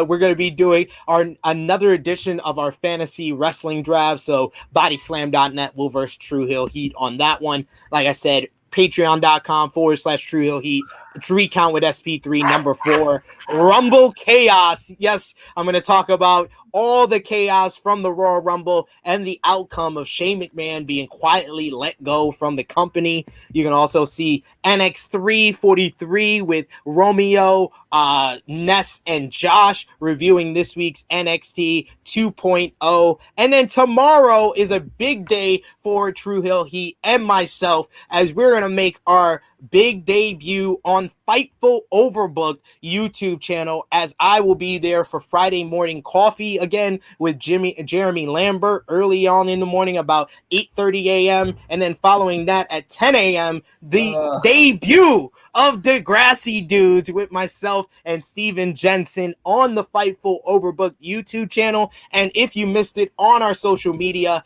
We're going to be doing another edition of our fantasy wrestling draft. So Bodyslam.net will verse True Heel Heat on that one. Like I said, Patreon.com/True Heel Heat. 3 Count with SP3 number 4. Rumble Chaos. Yes, I'm going to talk about all the chaos from the Royal Rumble and the outcome of Shane McMahon being quietly let go from the company. You can also see NX343 with Romeo, Ness, and Josh reviewing this week's NXT 2.0. And then tomorrow is a big day for True Heel Heat and myself as we're going to make our big debut on Fightful Overbooked YouTube channel, as I will be there for Friday morning coffee again with Jeremy Lambert early on in the morning about 8:30 a.m. and then following that at 10 a.m. the debut of Degrassi Dudes with myself and Steven Jensen on the Fightful Overbooked YouTube channel. And if you missed it on our social media,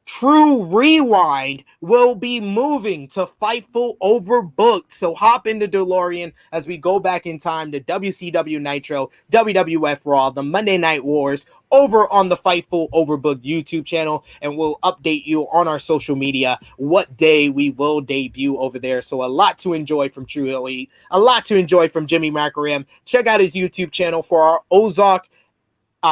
True Rewind will be moving to Fightful Overbooked. So hop into DeLorean as we go back in time to WCW Nitro, WWF Raw, the Monday Night Wars over on the Fightful Overbooked YouTube channel. And we'll update you on our social media what day we will debut over there. So a lot to enjoy from True Heel Heat, a lot to enjoy from Jimmy Macram. Check out his YouTube channel for our Ozark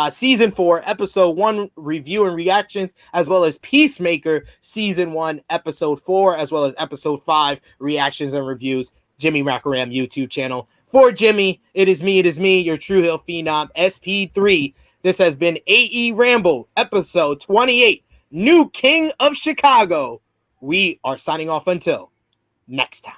Season 4, Episode 1 review and reactions, as well as Peacemaker Season 1, Episode 4, as well as Episode 5 reactions and reviews. Jimmy Macram YouTube channel. For Jimmy, it is me, your True Hill Phenom, SP3. This has been AEWramble, episode 28, New King of Chicago. We are signing off until next time.